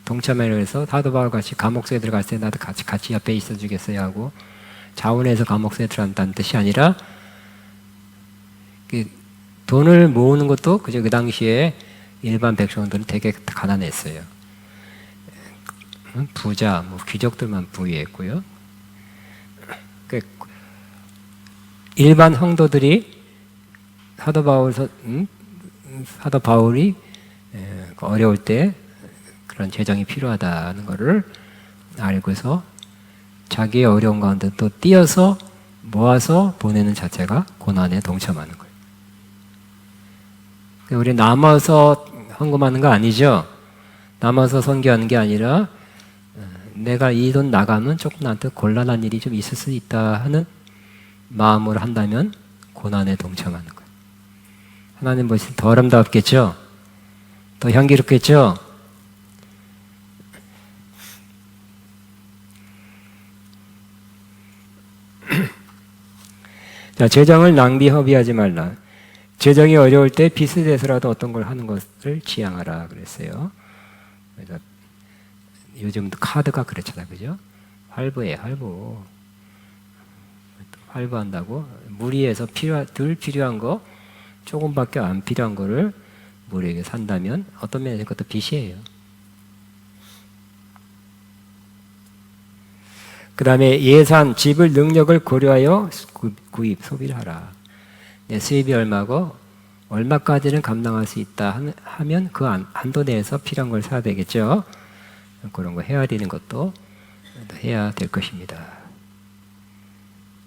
동참하려고 해서 사도 바울 같이 감옥소에 들어갔을 때 나도 같이 옆에 있어 주겠어요 하고 자원해서 감옥소에 들어간다는 뜻이 아니라 돈을 모으는 것도 그저 그 당시에 일반 백성들은 되게 가난했어요. 부자, 귀족들만 부유했고요. 일반 성도들이 사도 바울이 어려울 때 그런 재정이 필요하다는 것을 알고서 자기의 어려운 가운데 또 띄어서 모아서 보내는 자체가 고난에 동참하는 거예요. 우리 남아서 헌금하는 거 아니죠? 남아서 선교하는 게 아니라 내가 이 돈 나가면 조금 나한테 곤란한 일이 좀 있을 수 있다 하는 마음으로 한다면 고난에 동참하는 거예요. 하나님 보시면 더 아름답겠죠? 더 향기롭겠죠? 자, 재정을 낭비 허비하지 말라. 재정이 어려울 때 빚을 내서라도 어떤 걸 하는 것을 지향하라 그랬어요. 그래서 요즘도 카드가 그렇잖아요, 그죠? 할부예요, 할부. 할부한다고 무리해서 덜 필요한 거, 조금밖에 안 필요한 거를 무리하게 산다면 어떤 면에서 그것도 빚이에요. 그 다음에 예산, 지불 능력을 고려하여 구입, 소비를 하라. 내 수입이 얼마고 얼마까지는 감당할 수 있다 하면 그 한도 내에서 필요한 걸 사야 되겠죠. 그런 거 해야 되는 것도 해야 될 것입니다.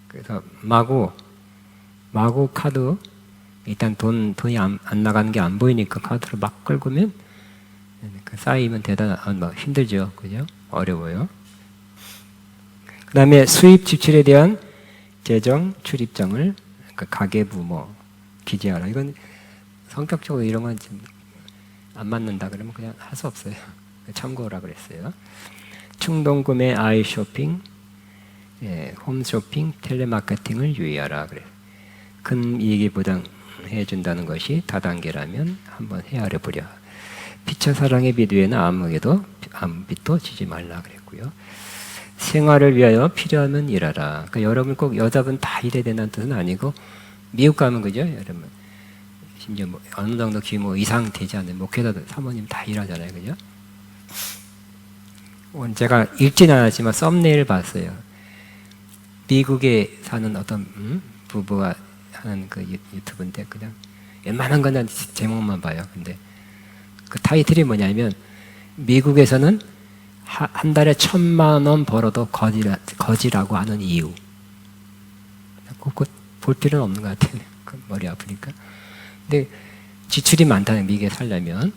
그래서 마구 카드, 일단 돈이 안 나가는 게 안 보이니까 카드를 막 긁으면 쌓이면 힘들죠. 그죠? 어려워요. 그 다음에 수입 지출에 대한 재정 출입장을, 그러니까 가계부 기재하라. 이건 성격적으로 이런 건 안 맞는다 그러면 그냥 할 수 없어요. 참고라 그랬어요. 충동 구매, 아이 쇼핑, 홈쇼핑, 텔레마케팅을 유의하라 그래. 큰 이익이 보장해 준다는 것이 다단계라면 한번 헤아려 보려. 피차 사랑의 비두에는 아무 빚도 지지 말라 그랬고요. 생활을 위하여 필요하면 일하라. 그러니까 여러분 꼭 여자분 다 일해야 된다는 뜻은 아니고, 미국 가면 그죠, 여러분 심지어 어느 정도 규모 이상 되지 않는 목회자들 사모님 다 일하잖아요, 그죠? 오늘 제가 읽지는 않았지만 썸네일을 봤어요. 미국에 사는 어떤 부부가 하는 그 유튜브인데 그냥 웬만한 건 제목만 봐요. 근데 그 타이틀이 뭐냐면 미국에서는 한 달에 1,000만 원 벌어도 거지라고 하는 이유. 꼭 볼 필요는 없는 것 같아요. 머리 아프니까. 근데 지출이 많다는 미국에 살려면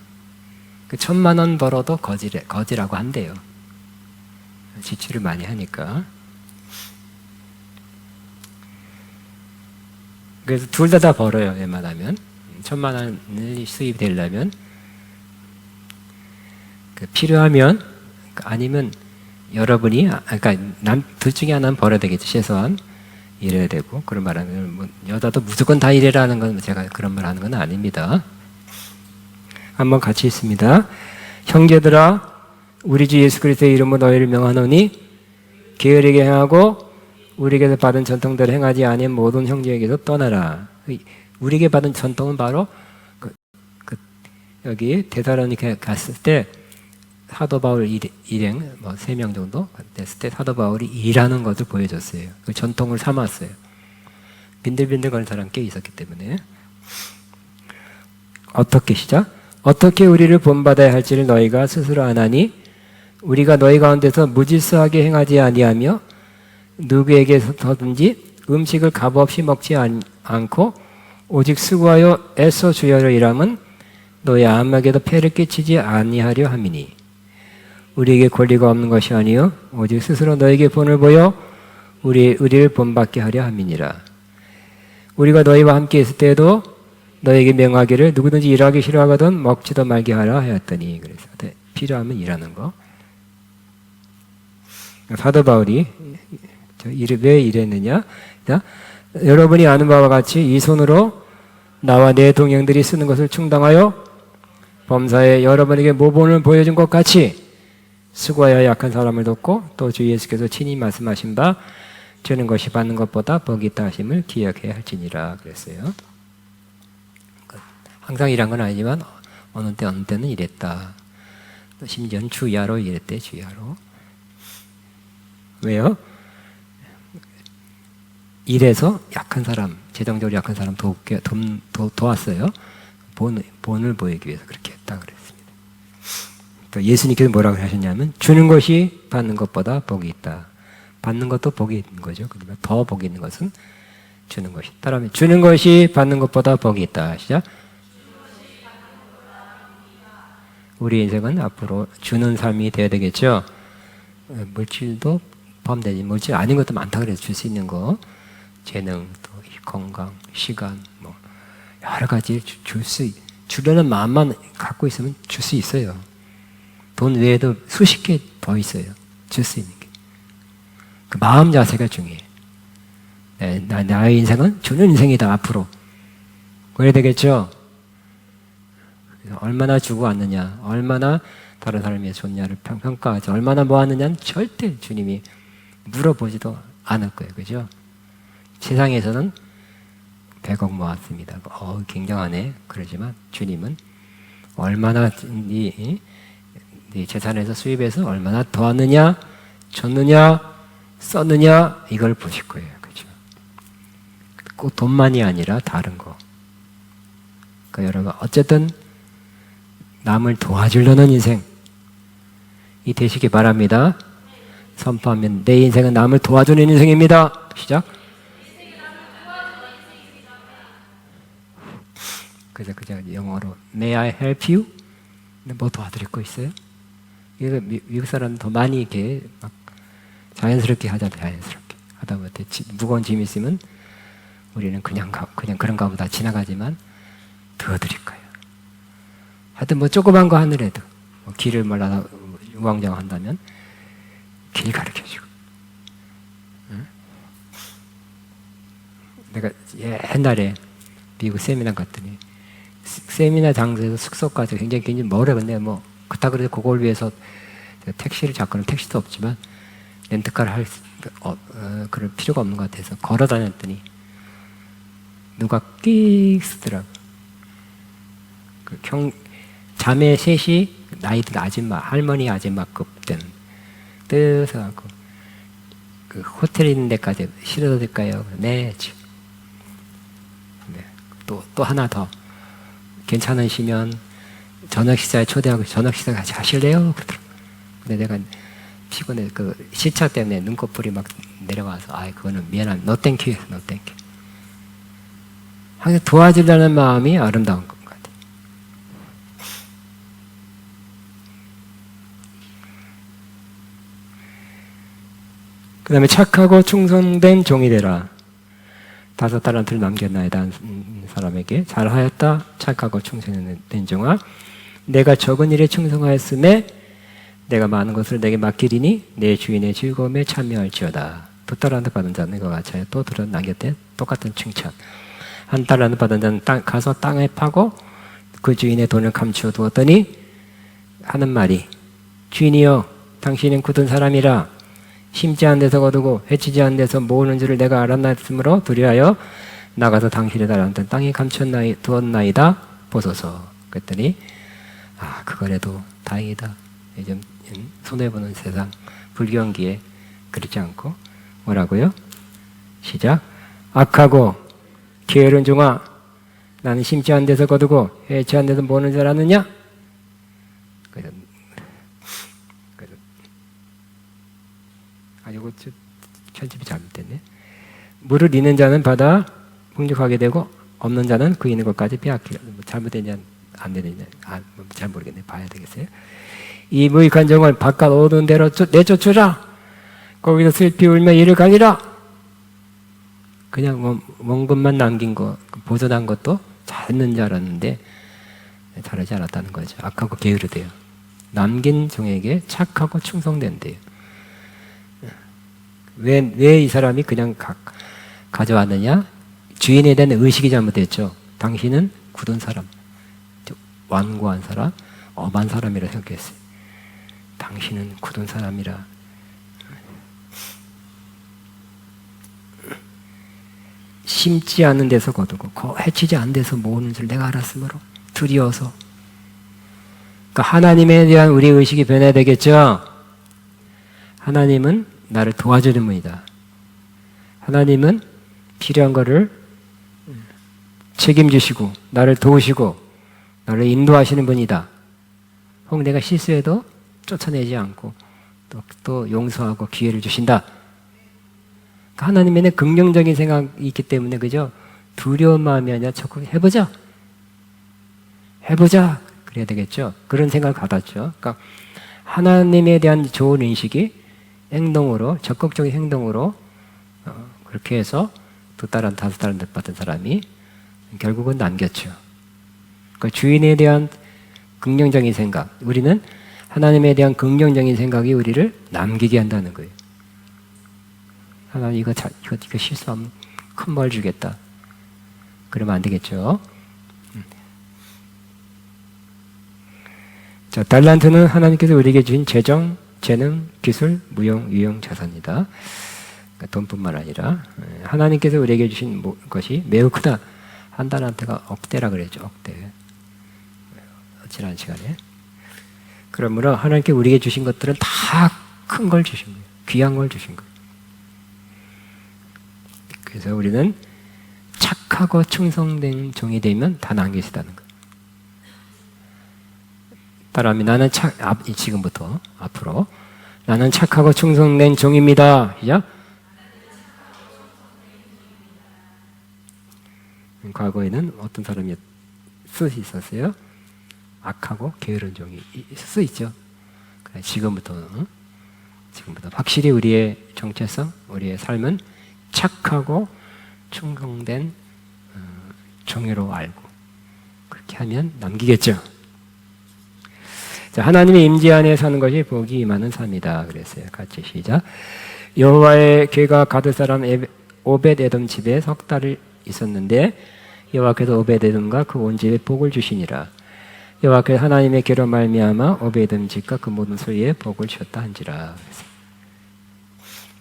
그 1,000만 원 벌어도 거지라고 한대요. 지출을 많이 하니까. 그래서 둘 다 벌어요. 웬만하면 1,000만 원이 수입이 되려면 필요하면, 아니면 여러분이, 그러니까 둘 중에 하나는 벌어야 되겠죠. 최소한 일해야 되고. 그런 말하면 여자도 무조건 다 일해라는 건 제가 그런 말 하는 건 아닙니다. 한번 같이 있습니다. 형제들아, 우리 주 예수 그리스도의 이름으로 너희를 명하노니 게으르게 행하고 우리에게서 받은 전통대로 행하지 아니한 모든 형제에게서 떠나라. 우리에게 받은 전통은 바로 여기 데살로니가에 갔을 때 사도 바울 일행 3명 정도 됐을 때 사도 바울이 일하는 것을 보여줬어요. 그 전통을 삼았어요. 빈들빈들 거리는 사람 꽤 있었기 때문에. 어떻게 시작? 어떻게 우리를 본받아야 할지를 너희가 스스로 아나니 우리가 너희 가운데서 무질서하게 행하지 아니하며 누구에게서든지 음식을 값없이 먹지 않고 오직 수고하여 애써 주여를 일함은 너희 아무에게도 폐를 끼치지 아니하려 함이니 우리에게 권리가 없는 것이 아니요 오직 스스로 너에게 본을 보여 우리를 본받게 하려 함이니라. 우리가 너희와 함께 있을 때에도 너에게 명하기를 누구든지 일하기 싫어하거든 먹지도 말게 하라 하였더니, 그래서 필요하면 일하는 거. 사도 바울이 왜 일했느냐? 자, 여러분이 아는 바와 같이 이 손으로 나와 내 동행들이 쓰는 것을 충당하여 범사에 여러분에게 모본을 보여준 것 같이 수고하여 약한 사람을 돕고 또 주 예수께서 친히 말씀하신 바 주는 것이 받는 것보다 복이 있다 하심을 기억해야 할지니라 그랬어요. 항상 일한 건 아니지만 어느 때는 일했다. 또 심지어는 주야로 일했대. 주야로. 왜요? 일해서 약한 사람, 재정적으로 약한 사람 도왔어요. 본을 보이기 위해서 그렇게 했다 그랬습니다. 또 예수님께서 뭐라고 하셨냐면 주는 것이 받는 것보다 복이 있다. 받는 것도 복이 있는 거죠. 그러니까 더 복이 있는 것은 주는 것이. 따라하면 주는 것이 받는 것보다 복이 있다. 시작. 우리 인생은 앞으로 주는 삶이 되어야 되겠죠. 물질도 포함되지. 물질 아닌 것도 많다 그래서 줄 수 있는 거. 재능, 또 건강, 시간, 뭐 여러 가지 주려는 마음만 갖고 있으면 줄 수 있어요. 돈 외에도 수십 개 더 있어요. 줄 수 있는 게. 그 마음 자세가 중요해. 나의 인생은 주는 인생이다, 앞으로. 그래야 되겠죠? 얼마나 주고 왔느냐, 얼마나 다른 사람이 좋냐를 평가하지, 얼마나 모았느냐는 절대 주님이 물어보지도 않을 거예요. 그죠? 세상에서는 100억 모았습니다. 굉장하네. 그러지만 주님은 얼마나 네 재산에서 수입해서 얼마나 더하느냐, 줬느냐, 썼느냐, 이걸 보실 거예요. 그죠? 꼭 돈만이 아니라 다른 거. 그러니까 여러분, 어쨌든 남을 도와주려는 인생, 이 되시기 바랍니다. 선포하면 내 인생은 남을 도와주는 인생입니다. 시작. 그래서 영어로 May I help you? 뭐 도와드릴 거 있어요? 이거 미국 사람은 더 많이 이렇게 막 자연스럽게 하잖아요. 자연스럽게 하다 보면 무거운 짐이 있으면 우리는 그냥 그런가 보다 지나가지만 도와드릴 거예요. 하여튼 뭐 조그만 거 하느라도 뭐 길을 몰라서 우왕좌왕한다면 길 가르쳐주고. 응? 내가 옛날에 미국 세미나 갔더니 세미나 장소에서 숙소까지 굉장히 멀어요. 근데 뭐 그렇다고 해서 그걸 위해서 택시를 잡고는 택시도 없지만 렌트카를 할 그럴 필요가 없는 것 같아서 걸어 다녔더니 누가 끽 쓰더라고. 자매 셋이 나이든 아줌마, 할머니 아줌마급 된 뜨서갖고 그 호텔 있는 데까지 실어도 될까요? 네. 네. 또 하나 더 괜찮으시면 저녁 식사에 초대하고 저녁 식사 같이 하실래요? 그러더라고. 근데 내가 피곤해 그 시차 때문에 눈꺼풀이 막 내려와서 그거는 미안합니다. No thank you, no thank you. 항상 도와주려는 마음이 아름다운 것 같아요. 그 다음에 착하고 충성된 종이 되라. 5달란트를 남겼나이다 한 사람에게 잘하였다 착하고 충성된 종아 내가 적은 일에 충성하였음에 내가 많은 것을 내게 맡기리니 내 주인의 즐거움에 참여할지어다. 2달란트 받은 자는 이와 같이 또 들어 남겼대. 똑같은 칭찬. 1달란트 받은 자는 가서 땅에 파고 그 주인의 돈을 감추어 두었더니 하는 말이 주인이여 당신은 굳은 사람이라 심지 않은 데서 거두고 해치지 않은 데서 모으는 줄을 내가 알았으므로 두려하여 나가서 당신의 달란트는 땅에 두었나이다 보소서. 그랬더니 그거라도 다행이다. 요즘 손해보는 세상 불경기에 그렇지 않고 뭐라고요? 시작. 악하고 게으른 종아 나는 심지 않은 데서 거두고 해치 않은 데서 모으는 줄 아느냐? 이거 편집이 잘못됐네. 물을 잃는 자는 받아 풍족하게 되고 없는 자는 그 있는 것까지 빼앗기라. 잘못됐냐 안 되느냐 잘 모르겠네. 봐야 되겠어요. 이 무익한 종을 바깥 어두운 데로 내쫓으라. 거기서 슬피 울며 이를 갈리라. 그냥 원금만 남긴 거 보존한 것도 잘했는 줄 알았는데 잘하지 않았다는 거죠. 악하고 게으르대요. 남긴 종에게 착하고 충성된대요. 왜 이 사람이 그냥 가져왔느냐? 주인에 대한 의식이 잘못됐죠. 당신은 굳은 사람, 완고한 사람, 엄한 사람이라 생각했어요. 당신은 굳은 사람이라. 심지 않은 데서 거두고 해치지 않은 데서 모으는 줄 내가 알았으므로 두려워서. 그러니까 하나님에 대한 우리 의식이 변해야 되겠죠. 하나님은 나를 도와주는 분이다. 하나님은 필요한 거를 책임지시고 나를 도우시고 나를 인도하시는 분이다. 혹 내가 실수해도 쫓아내지 않고 또 용서하고 기회를 주신다. 하나님에 대한 긍정적인 생각이 있기 때문에 그죠? 두려운 마음이 아니라 적극 해보자. 그래야 되겠죠? 그런 생각을 받았죠. 그러니까 하나님에 대한 좋은 인식이 행동으로 적극적인 행동으로 그렇게 해서 2달란트, 5달란트 받은 사람이 결국은 남겼죠. 그 주인에 대한 긍정적인 생각, 우리는 하나님에 대한 긍정적인 생각이 우리를 남기게 한다는 거예요. 하나님 이거 실수하면 큰 벌 주겠다. 그러면 안 되겠죠. 자, 달란트는 하나님께서 우리에게 주신 재정, 재능, 기술, 무용, 유용, 자산이다. 그러니까 돈뿐만 아니라 하나님께서 우리에게 주신 것이 매우 크다. 한 달란트가 억대라 그랬죠. 억대. 지난 시간에. 그러므로 하나님께 우리에게 주신 것들은 다 큰 걸 주신 거예요. 귀한 걸 주신 거예요. 그래서 우리는 착하고 충성된 종이 되면 다 남기시다는 거예요. 따라하면 나는 지금부터 앞으로 나는 착하고 충성된 종입니다. 시작. 과거에는 어떤 사람이 쓰시 있었어요? 악하고 게으른 종이 쓰 있죠. 지금부터 확실히 우리의 정체성, 우리의 삶은 착하고 충성된 종으로 알고 그렇게 하면 남기겠죠. 자, 하나님의 임재 안에 사는 것이 복이 임하는 삶이다 그랬어요. 같이 시작. 여호와의 괴가 가드 사람 오벳에돔 집에 석 달을 있었는데 여호와께서 오벳에돔과 그 온 집에 복을 주시니라. 여호와께서 하나님의 괴로 말미암아 오벳에돔 집과 그 모든 소유에 복을 주셨다 한지라.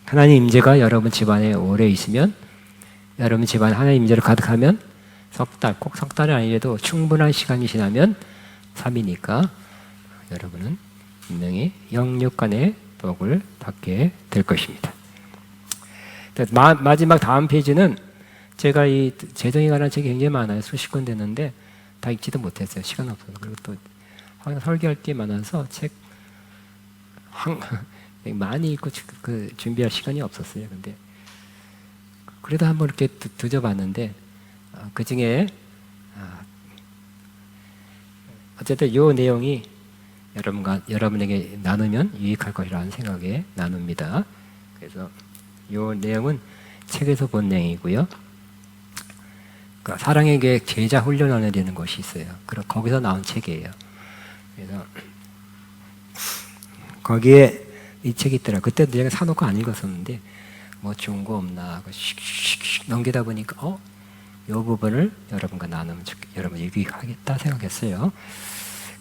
하나님 임재가 여러분 집안에 오래 있으면, 여러분 집안에 하나님 임재로 가득하면 석 달, 꼭 석 달이 아니라도 충분한 시간이 지나면 3이니까 여러분은 분명히 영육간의 복을 받게 될 것입니다. 마지막 다음 페이지는 제가 이 재정에 관한 책이 굉장히 많아요. 수십 권 됐는데 다 읽지도 못했어요. 시간 없어서. 그리고 또 설교할 게 많아서 책 많이 읽고 준비할 시간이 없었어요. 근데 그래도 한번 이렇게 뒤져봤는데 그 중에 어쨌든 이 내용이 여러분에게 나누면 유익할 것이라는 생각에 나눕니다. 그래서 이 내용은 책에서 본 내용이고요. 그러니까 사랑의 계획 제자 훈련원에 되는 것이 있어요. 그럼 거기서 나온 책이에요. 그래서 거기에 이 책이 있더라. 그때도 제가 사놓고 안 읽었었는데 뭐 좋은 거 없나 하고 슉슉슉 넘기다 보니까 이 부분을 여러분과 나누면 여러분 유익하겠다 생각했어요.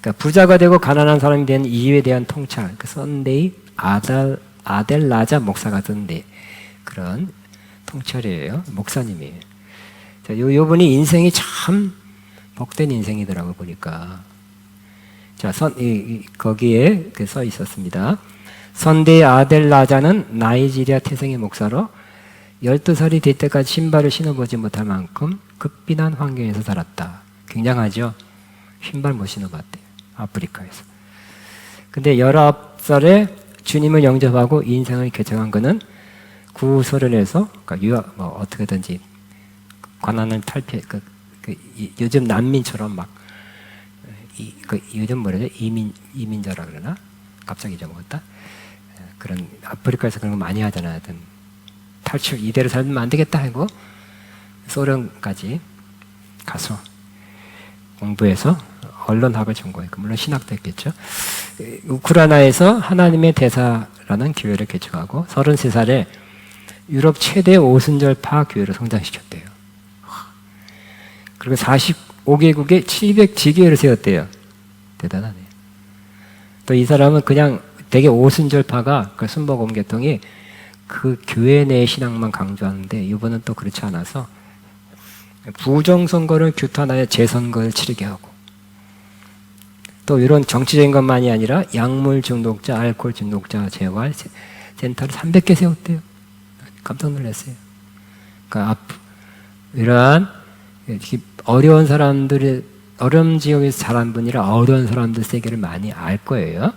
그러니까 부자가 되고 가난한 사람이 된 이유에 대한 통찰, 그 선데이 아델라자 목사가 던데 그런 통찰이에요. 목사님이에요. 자, 요 분이 인생이 참 복된 인생이더라고 보니까. 자, 거기에 써 있었습니다. 선데이 아델라자는 나이지리아 태생의 목사로 12살이 될 때까지 신발을 신어보지 못할 만큼 극빈한 환경에서 살았다. 굉장하죠? 신발 못 신어봤대요. 아프리카에서. 근데 19살에 주님을 영접하고 인생을 개척한 그는 구소련에서, 그러니까 어떻게든지 관한을 탈피해, 요즘 난민처럼 막, 요즘 뭐라죠? 이민자라 그러나? 갑자기 잊어먹었다? 그런, 아프리카에서 그런 거 많이 하잖아요. 하여튼 탈출, 이대로 살면 안 되겠다 하고, 소련까지 가서 공부해서 언론학을 전공했고, 물론 신학도 했겠죠. 우크라이나에서 하나님의 대사라는 교회를 개척하고 33살에 유럽 최대 오순절파 교회를 성장시켰대요. 그리고 45개국에 700지교회를 세웠대요. 대단하네요. 또 이 사람은 그냥 되게 오순절파가 그 순복음계통이 그 교회 내 신앙만 강조하는데 이번은 또 그렇지 않아서 부정선거를 규탄하여 재선거를 치르게 하고 또 이런 정치적인 것만이 아니라 약물 중독자, 알코올 중독자 재활 센터를 300개 세웠대요. 깜짝 놀랐어요. 그러니까 이러한 어려운 사람들이 어려운 지역에서 자란 분이라 어려운 사람들 세계를 많이 알 거예요.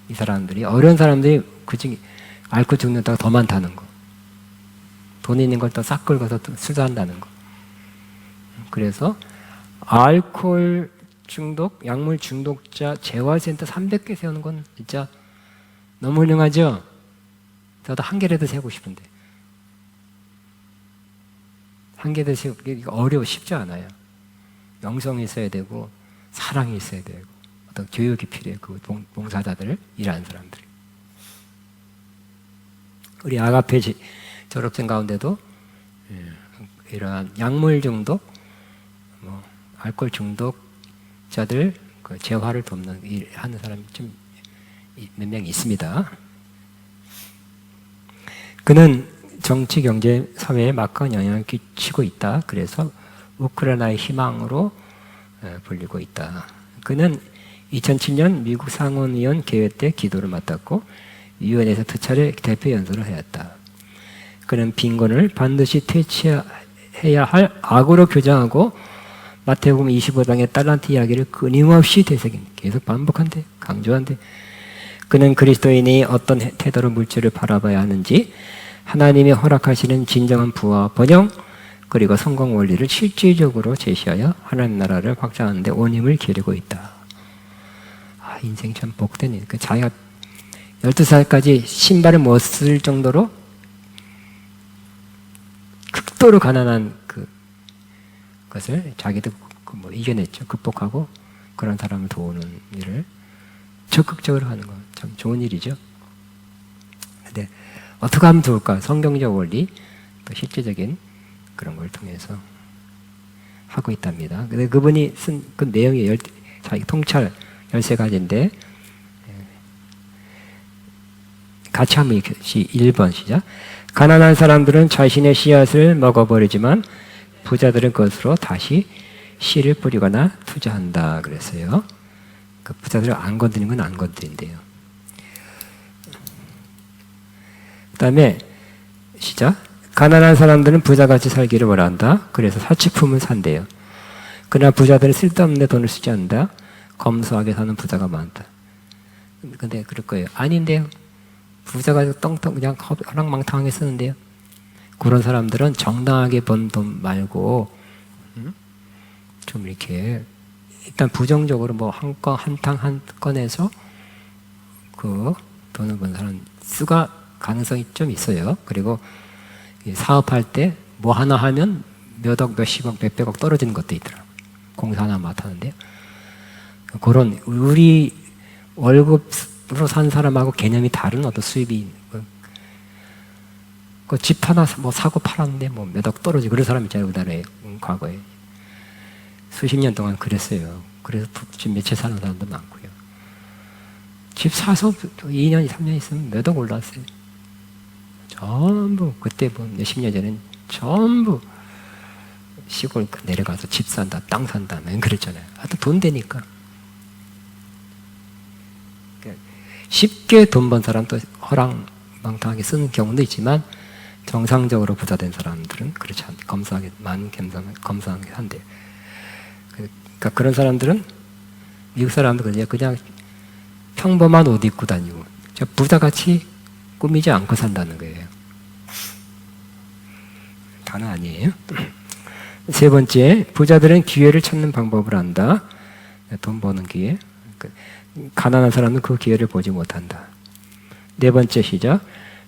이 사람들이 어려운 사람들이 그중에 알코올 중독자가 더 많다는 거. 돈 있는 걸 더 싹 긁어서 수사한다는 거. 그래서 알코올 중독, 약물 중독자 재활센터 300개 세우는 건 진짜 너무 훌륭하죠? 저도 한 개라도 세우고 싶은데. 한계도시 쉽지 않아요. 영성이 있어야 되고 사랑이 있어야 되고 어떤 교육이 필요해요. 그 봉사자들, 일하는 사람들이. 우리 아가페 졸업생 가운데도 이러한 약물 중독, 알코올 중독자들 그 재활을 돕는 일 하는 사람이 좀 몇 명 있습니다. 그는 정치, 경제, 사회에 막강한 영향을 끼치고 있다. 그래서 우크라이나의 희망으로 불리고 있다. 그는 2007년 미국 상원의원 개회 때 기도를 맡았고 위원회에서 2차례 대표 연설을 하였다. 그는 빈곤을 반드시 퇴치해야 할 악으로 규정하고 마태복음 25장의 달란트 이야기를 끊임없이 되새긴 계속 반복한대, 강조한대. 그는 그리스도인이 어떤 태도로 물질을 바라봐야 하는지 하나님이 허락하시는 진정한 부와 번영 그리고 성공 원리를 실질적으로 제시하여 하나님 나라를 확장하는 데 온 힘을 기르고 있다. 인생이 참 복된 일. 자기가 12살까지 신발을 못 쓸 정도로 극도로 가난한 것을 자기도 이겨냈죠. 극복하고 그런 사람을 도우는 일을 적극적으로 하는 거 참 좋은 일이죠. 근데 어떻게 하면 좋을까? 성경적 원리, 또 실제적인 그런 걸 통해서 하고 있답니다. 근데 그분이 쓴 그 내용이 자기 통찰 13가지인데 같이 한번 1번 시작. 가난한 사람들은 자신의 씨앗을 먹어버리지만 부자들은 그것으로 다시 씨를 뿌리거나 투자한다 그랬어요. 그 부자들을 안 건드리는 건 안 건드린대요. 그 다음에 시작. 가난한 사람들은 부자같이 살기를 원한다. 그래서 사치품을 산대요. 그러나 부자들은 쓸데없는 데 돈을 쓰지 않는다. 검소하게 사는 부자가 많다. 근데 그럴 거예요. 아닌데요. 부자가 떵떵 그냥 허랑망탕하게 쓰는데요. 그런 사람들은 정당하게 번 돈 말고 좀 이렇게 일단 부정적으로 한 건에서 그 돈을 번 사람 수가 가능성이 좀 있어요. 그리고 사업할 때 뭐 하나 하면 몇억, 몇십억, 몇백억 떨어지는 것도 있더라고요. 공사 하나 맡았는데요. 그런 우리 월급으로 산 사람하고 개념이 다른 어떤 수입이 그 집 하나 사고 팔았는데 몇억 떨어지고 그런 사람 있잖아요. 우리나라에 과거에 수십 년 동안 그랬어요. 그래서 집 몇 채 사는 사람도 많고요. 집 사서 2년, 3년 있으면 몇억 올랐어요. 전부 그때 몇십 년 전엔 전부 시골 내려가서 집 산다, 땅 산다, 그랬잖아요. 하여튼 돈 되니까. 쉽게 돈 번 사람도 허랑방탕하게 쓰는 경우도 있지만 정상적으로 부자 된 사람들은 그렇지 않대. 검소하게 검소하게 한대요. 그러니까 그런 사람들은 미국 사람들은 그냥 평범한 옷 입고 다니고 부자같이 꾸미지 않고 산다는 거예요. 다는 아니에요. 세 번째, 부자들은 기회를 찾는 방법을 안다. 돈 버는 기회. 가난한 사람은 그 기회를 보지 못한다. 네 번째 시작.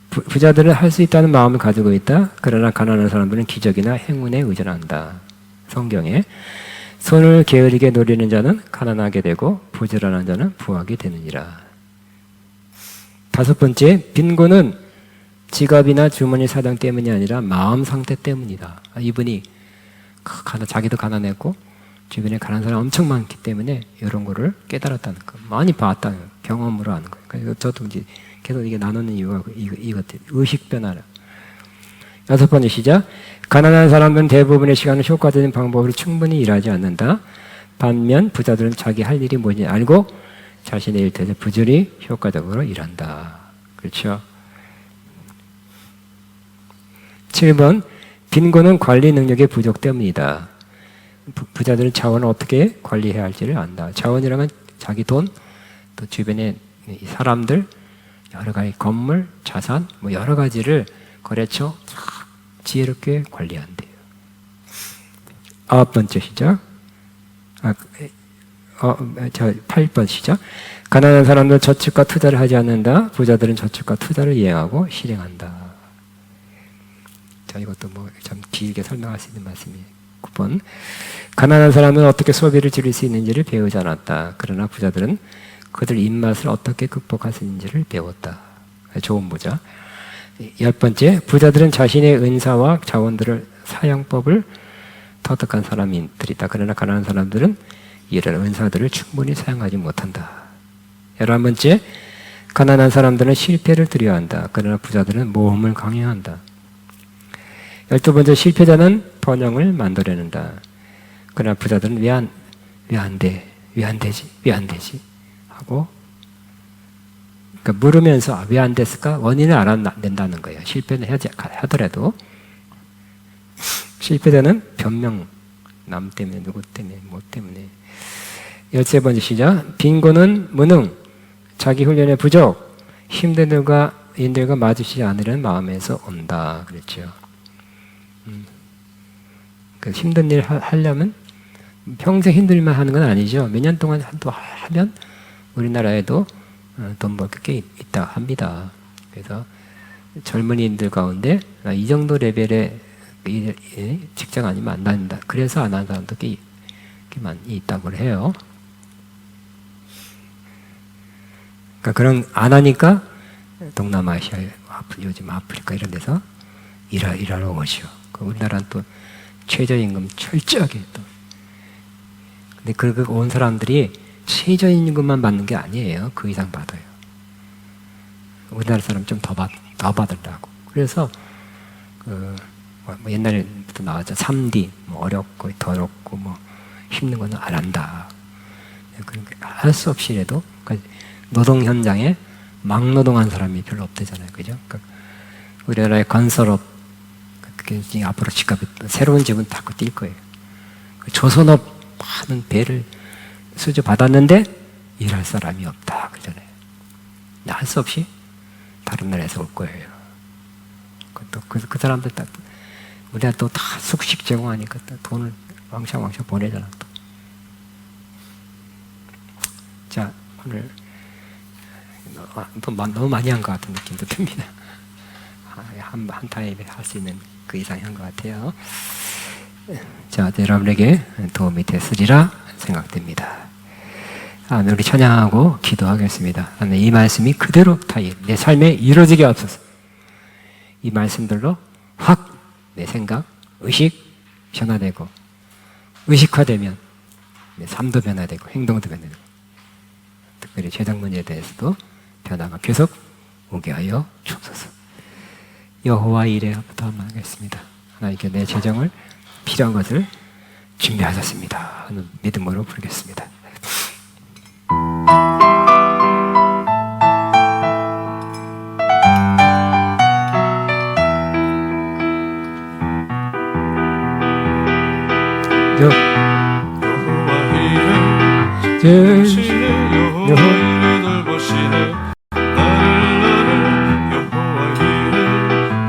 부자들은 할 수 있다는 마음을 가지고 있다. 그러나 가난한 사람들은 기적이나 행운에 의존한다. 성경에 손을 게으르게 노리는 자는 가난하게 되고 부지런한 자는 부하게 되느니라. 다섯 번째, 빈곤은 지갑이나 주머니 사정 때문이 아니라 마음 상태 때문이다. 이분이 자기도 가난했고 주변에 가난한 사람 엄청 많기 때문에 이런 거를 깨달았다는 거. 많이 봤다. 경험으로 하는 거예요. 그러니까 저도 이제 계속 이게 나누는 이유가 이것들. 의식 변화라. 여섯 번째 시작. 가난한 사람들은 대부분의 시간을 효과적인 방법으로 충분히 일하지 않는다. 반면 부자들은 자기 할 일이 뭔지 알고 자신의 일터에서 부지런히 효과적으로 일한다. 그렇죠? 7번. 빈곤은 관리 능력의 부족 때문이다. 부자들은 자원을 어떻게 관리해야 할지를 안다. 자원이라면 자기 돈, 또 주변의 사람들, 여러 가지 건물, 자산, 여러 가지를 거래처 지혜롭게 관리한대요. 아홉 번째 시작. 8번 시작. 가난한 사람들은 저축과 투자를 하지 않는다. 부자들은 저축과 투자를 이행하고 실행한다. 자, 이것도 뭐 좀 길게 설명할 수 있는 말씀이에요. 9번. 가난한 사람은 어떻게 소비를 줄일 수 있는지를 배우지 않았다. 그러나 부자들은 그들 입맛을 어떻게 극복할 수 있는지를 배웠다. 좋은 부자. 10번째, 부자들은 자신의 은사와 자원들을 사용법을 터득한 사람들이다. 그러나 가난한 사람들은 이런 은사들을 충분히 사용하지 못한다. 11번째, 가난한 사람들은 실패를 두려워한다. 그러나 부자들은 모험을 강요한다. 12번째, 실패자는 번영을 만들어낸다. 그러나 부자들은 왜 안 돼? 왜 안 되지? 왜 안 되지? 하고 그러니까 물으면서 왜 안 됐을까? 원인을 알아낸다는 거예요. 실패는 하더라도 실패자는 변명, 남 때문에, 누구 때문에, 뭐 때문에. 13번째 시작. 빈곤은 무능, 자기 훈련의 부족, 힘든 인들과 마주치지 않으려는 마음에서 온다. 그랬죠. 그 힘든 일 하려면 평생 힘들만 하는 건 아니죠. 몇 년 동안 또 하면 우리나라에도 돈 벌 게 있다 합니다. 그래서 젊은이들 가운데 이 정도 레벨의 직장 아니면 안 다닌다. 그래서 안 하는 사람도 꽤 많이 있다고 해요. 그러니까 그런 안 하니까 동남아시아, 요즘 아프리카 이런 데서 일하러 오죠. 우리나라는 또 최저임금 철저하게 또. 근데 그 온 사람들이 최저임금만 받는 게 아니에요. 그 이상 받아요. 우리나라 사람 좀 더 받으려고. 그래서 뭐 옛날에부터 나왔죠. 3D, 뭐 어렵고 더럽고 뭐 힘든 거는 안 한다. 할 수 없이라도 노동 현장에 막노동한 사람이 별로 없대잖아요. 그죠? 그러니까 우리나라의 건설업 앞으로 집값이 새로운 집은 닫고 뛸 거예요. 조선업 많은 배를 수주 받았는데 일할 사람이 없다 그러잖아요. 할 수 없이 다른 나라에서 올 거예요. 또 그 사람들 딱 우리가 또 다 숙식 제공하니까 또 돈을 왕창 보내잖아. 또. 자, 오늘 너무 많이 한 것 같은 느낌도 듭니다. 한 타임에 할 수 있는 그 이상이 한 것 같아요. 자, 여러분에게 도움이 됐으리라 생각됩니다. 우리 찬양하고 기도하겠습니다. 이 말씀이 그대로 다 내 삶에 이루어지게 하옵소서. 이 말씀들로 확 내 생각, 의식 변화되고 의식화되면 내 삶도 변화되고 행동도 변화되고 특별히 재정 문제에 대해서도 변화가 계속 오게 하여 주옵소서. 여호와 이레부터 하겠습니다. 하나님께 내 재정을 필요한 것을 준비하셨습니다 하는 믿음으로 부르겠습니다. 여호와 이레 재우시네 여호와 이레 돌보시네 나를 여호와 이레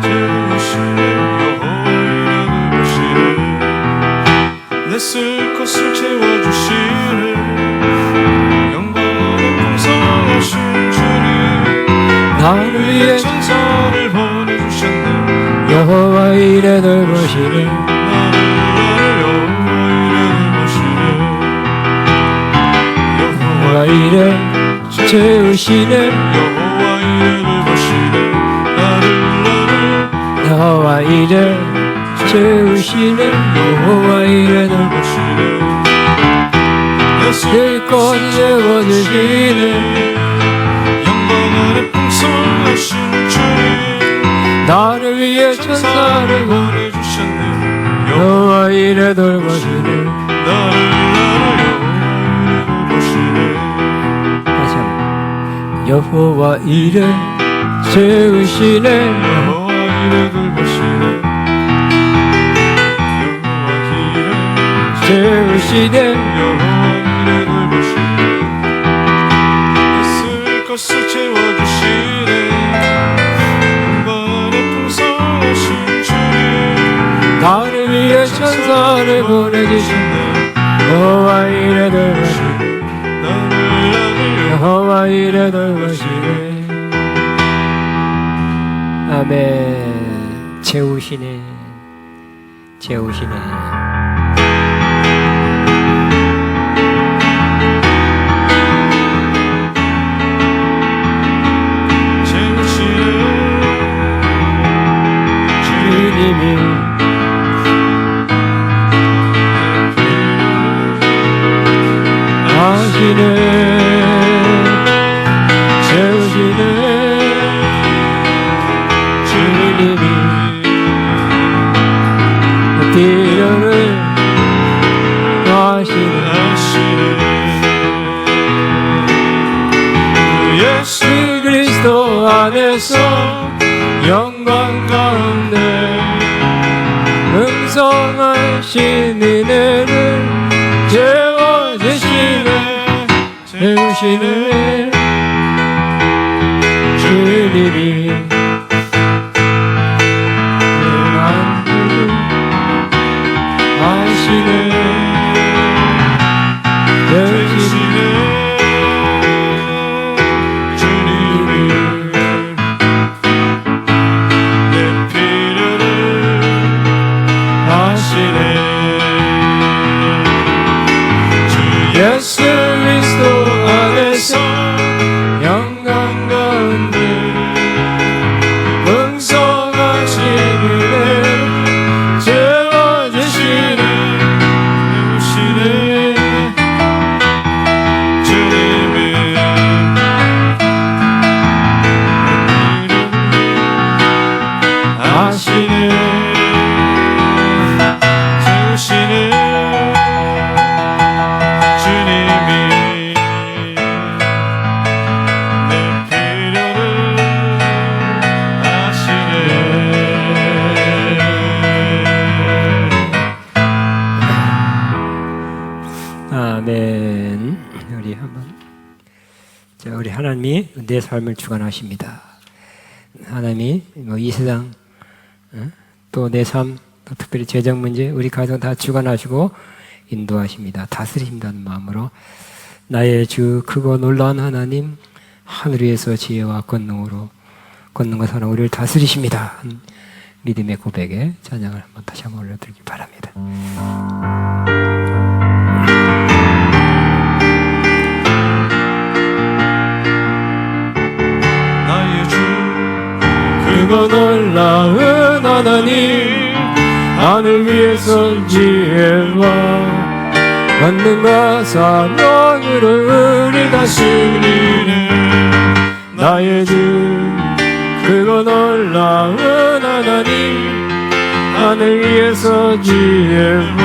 재우시네 여호와 이레 돌보시네 내 쓸 것을 채워주시네 영광의 풍성하신 주님 나를 위해 천사를 보내주셨네 여호와 이레 돌보시네 여호와 이레 재우시네 여호와 이레를 보시네 나를 여호와 이레 재우시네 여호와 이레 보시네 들것 채워주시네 영광 안에 풍성하신 주님 나를 위해 천사를 보내주셨네 여호와 이레 돌보시네 나를 보시네 다시 한번 여호와 이레 재우시네 여호와 이레를 보시네 여호와 이레 재우시네 여호와 이레를 보시네 쓸 것을 채워주시네 영광 안에 풍성하신 주님 나를 위해 천사를 보내주시네 여호와 이레 돌보시네 여호와 이레 돌보시네 아멘. 채우시네 채우시네. 주님이 아시네, 채우시네. 주님이 필요를 아시네. 예수 그리스도 안에서 영광 가운데 음성하신 은혜를 채워주시네, 채우시네. 주님이 내 마음을 아시네, 채우시네. 주님이 내 필요를 아시네. 주 예수 그리스도 안에서 영광 가운데 풍성하신 은혜를 채워주시네, 주시네. 주님이 아시네. 채우시네. 주님이 내 필요를 아시네. 아멘. 우리 한번, 자, 우리 하나님이 내 삶을 주관하십니다. 하나님이 이 세상, 또 내 삶, 또 특별히 재정 문제, 우리 가정 다 주관하시고 인도하십니다. 다스리신다는 마음으로 나의 주 크고 놀라운 하나님, 하늘 위에서 지혜와 권능과 사랑 우리를 다스리십니다. 믿음의 고백에 찬양을 한번 다시 한번 올려드리기 바랍니다. 나의 주 그거 놀라운 하나님, 하늘 위에서 지혜와 권능과 사랑으로 우리 다스리네. 나의 주 그거 놀라운 하나님, 하늘 위에서 지혜와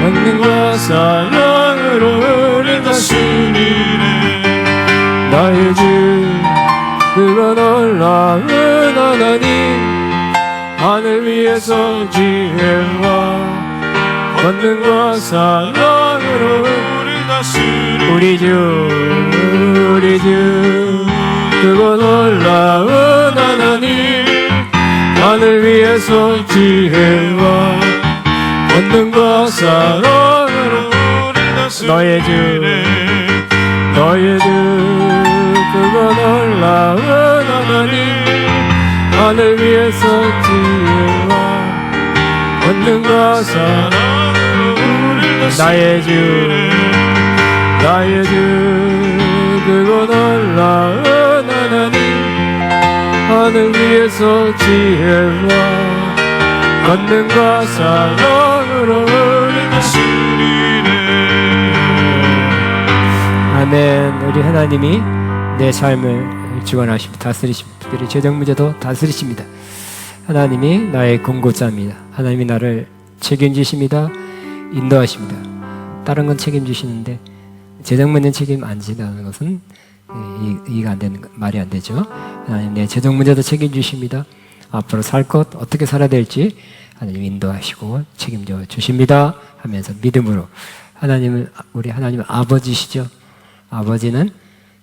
권능과 사랑으로 우리 다스리네. 나의 주 그거 놀라운 하나님, 하늘 위에서 지혜와 권능과 사랑으로 우리 다스리. 우리 주 그거 놀라운 하나님, 하늘 위에서 지혜와 권능과 사랑으로 우리 다스리. 너의 주 그거 놀라운 하나님, 하늘 위에서 지혜와 권능과 사랑으로 우리 다스리. 나의 주 그거 놀라운 하나님, 하늘 위에서 지혜와 권능과 사랑으로 우리 다스리네. 아멘. 우리 하나님이 내 삶을 주관하시고 다스리십니다. 특별히 재정 문제도 다스리십니다. 하나님이 나의 공고자입니다. 하나님이 나를 책임지십니다. 인도하십니다. 다른 건 책임지시는데 재정 문제 책임 안 지다는 것은 이해가 안 되는, 말이 안 되죠. 하나님 내 재정 문제도 책임지십니다. 앞으로 살 것 어떻게 살아야 될지 하나님 인도하시고 책임져 주십니다 하면서 믿음으로, 우리 하나님은 아버지시죠. 아버지는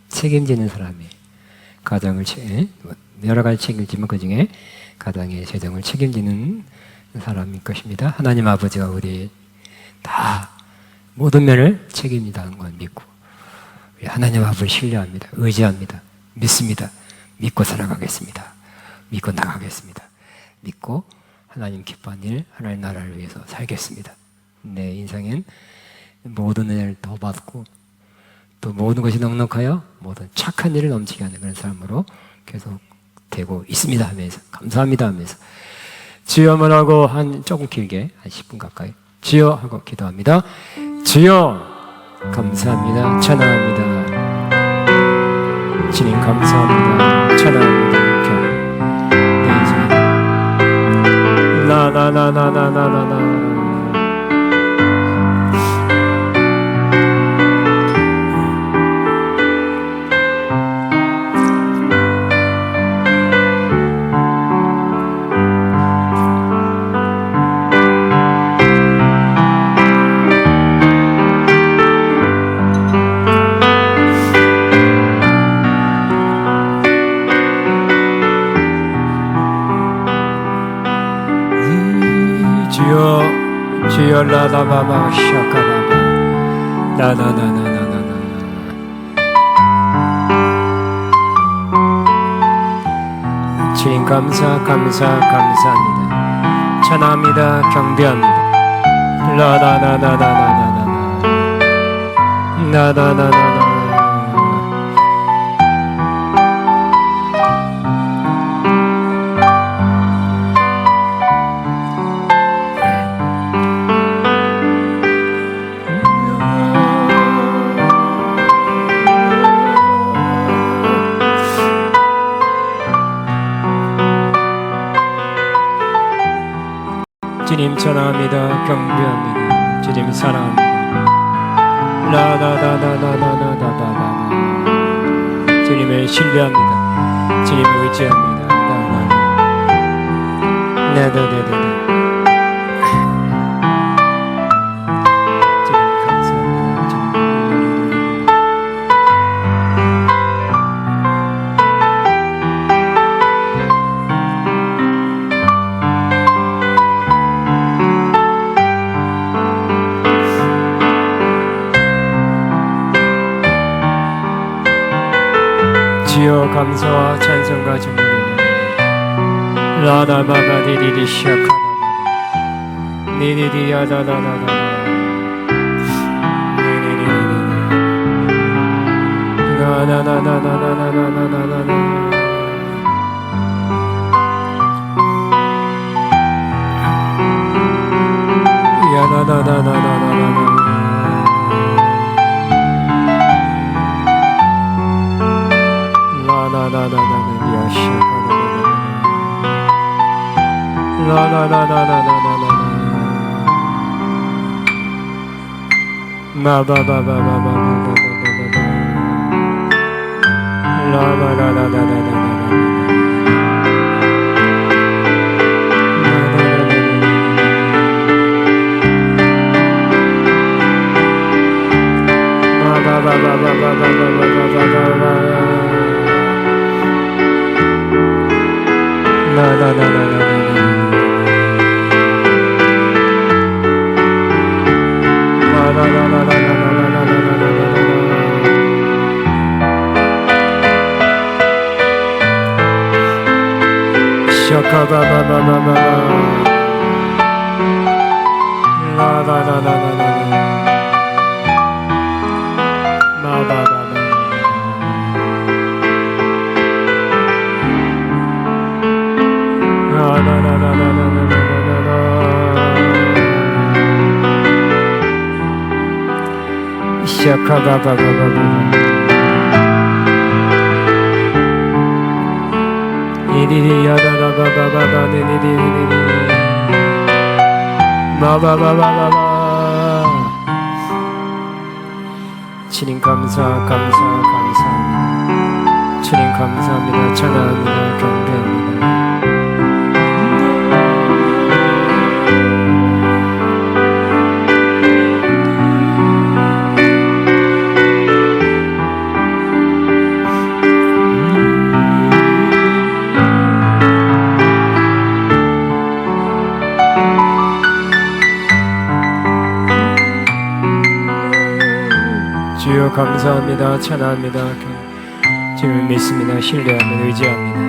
책임지는 사람이에요. 가정을 여러 가지 책임지면 그 중에 가정의 재정을 책임지는 사람일 것입니다. 하나님 아버지가 우리 다 모든 면을 책임진다는 걸 믿고 우리 하나님 아버지를 신뢰합니다. 의지합니다. 믿습니다. 믿고 살아가겠습니다. 믿고 나가겠습니다. 믿고 하나님 기뻐하는 일, 하나님 나라를 위해서 살겠습니다. 내 인생엔 모든 은혜를 더 받고 또 모든 것이 넉넉하여 모든 착한 일을 넘치게 하는 그런 삶으로 계속 되고 있습니다 하면서 감사합니다 하면서 주여만 하고 조금 길게 한 10분 가까이 주여 하고 기도합니다. 주여 감사합니다. 찬양합니다. 주님 감사합니다. 찬양합니다. 내 인생에 나나나나나나나나 주여 라다바바 샤카바바 나나나나나나나 주님 감사합니다. 찬양합니다. 경배합니다. 라다나나나나나나 나나나나나 주님 찬양합니다. 경배합니다. 주님 사랑합니다. 라다다다다다다다바바 주님을 신뢰합니다. 주님을 의지합니다. 네네네네 주님 감사합니다. 주님 주여 감사와 찬송과 주문을 라다바바 디디디 시아카나바 니디디 야다다다다 니니니니니 나나나나나나나나나나 야나나나나나나나 주님 감사합니다. 주님 감사합니다. 찬양합니다. 경배합니다. 주여 감사합니다. 찬양합니다. 주님을 믿습니다. 신뢰합니다. 의지합니다.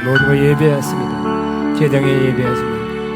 모든 걸 예배했습니다. 제장에 예배했습니다.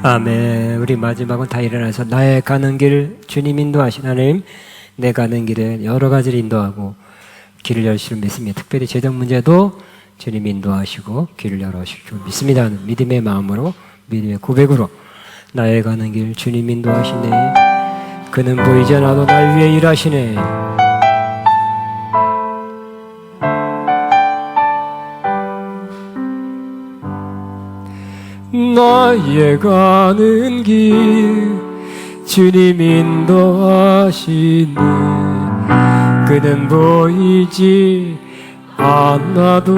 아멘. 우리 마지막은 다 일어나서 나의 가는 길 주님 인도하신 하나님, 내 가는 길에 여러 가지를 인도하고 길을 열실 줄 믿습니다. 특별히 재정 문제도 주님 인도하시고 길을 열어주실 줄 믿습니다. 믿음의 마음으로, 믿음의 고백으로 나의 가는 길 주님 인도하시네. 그는 보이지 않아도 날 위해 일하시네. 나의 가는 길 주님 인도하시네. 그는 보이지 않아도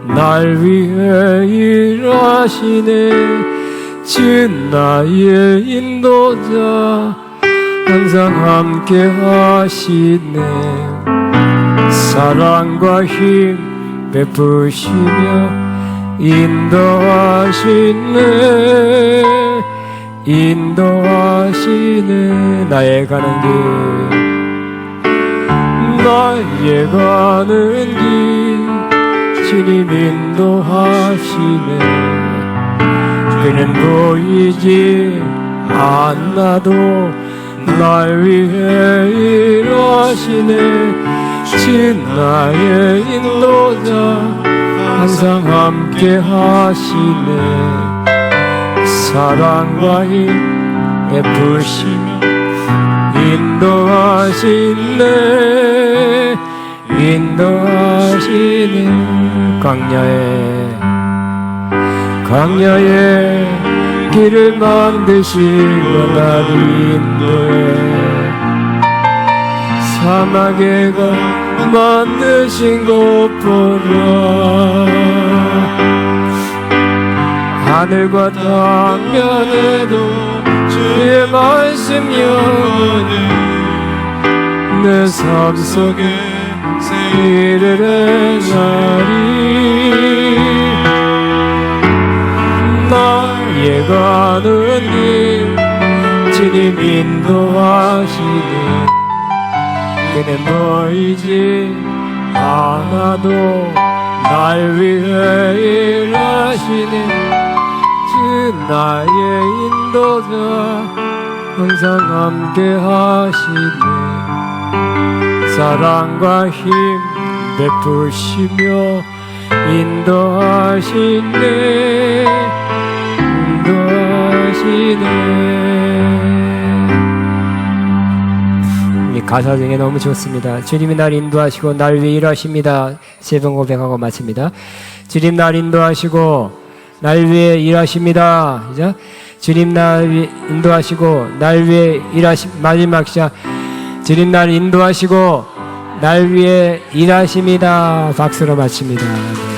날 위해 일하시네. 주 나의 인도자 항상 함께 하시네. 사랑과 힘 베푸시며 인도하시네. 인도하시네. 나의 가는 길, 나의 가는 길 주님 인도하시네. 그는 보이지 않아도 날 위해 일하시네. 주 나의 인도자 항상 함께 하시네. 사랑과 힘 베푸시며 인도하시네 인도하시네 광야에 길을 만드시고 날 인도해 사막에 만드신 곳보라 하늘과 땅면에도 주의 말씀 영원히 내 삶 속에 이르는 날이 나의 가는 길 주님 인도하시네 그는 보이지 않아도 날 위해 일하시네 주 나의 인도자 항상 함께 하시네 사랑과 힘 베푸시며 인도하시네 이 가사 중에 너무 좋습니다. 주님이 날 인도하시고 날 위해 일하십니다. 세 번 고백하고 마칩니다. 주님 날 인도하시고 날 위해 일하십니다. 그죠? 주님 날 위해 인도하시고 날 위해 마지막 시작. 주님 날 인도하시고 날 위해 일하십니다. 박수로 마칩니다. 네.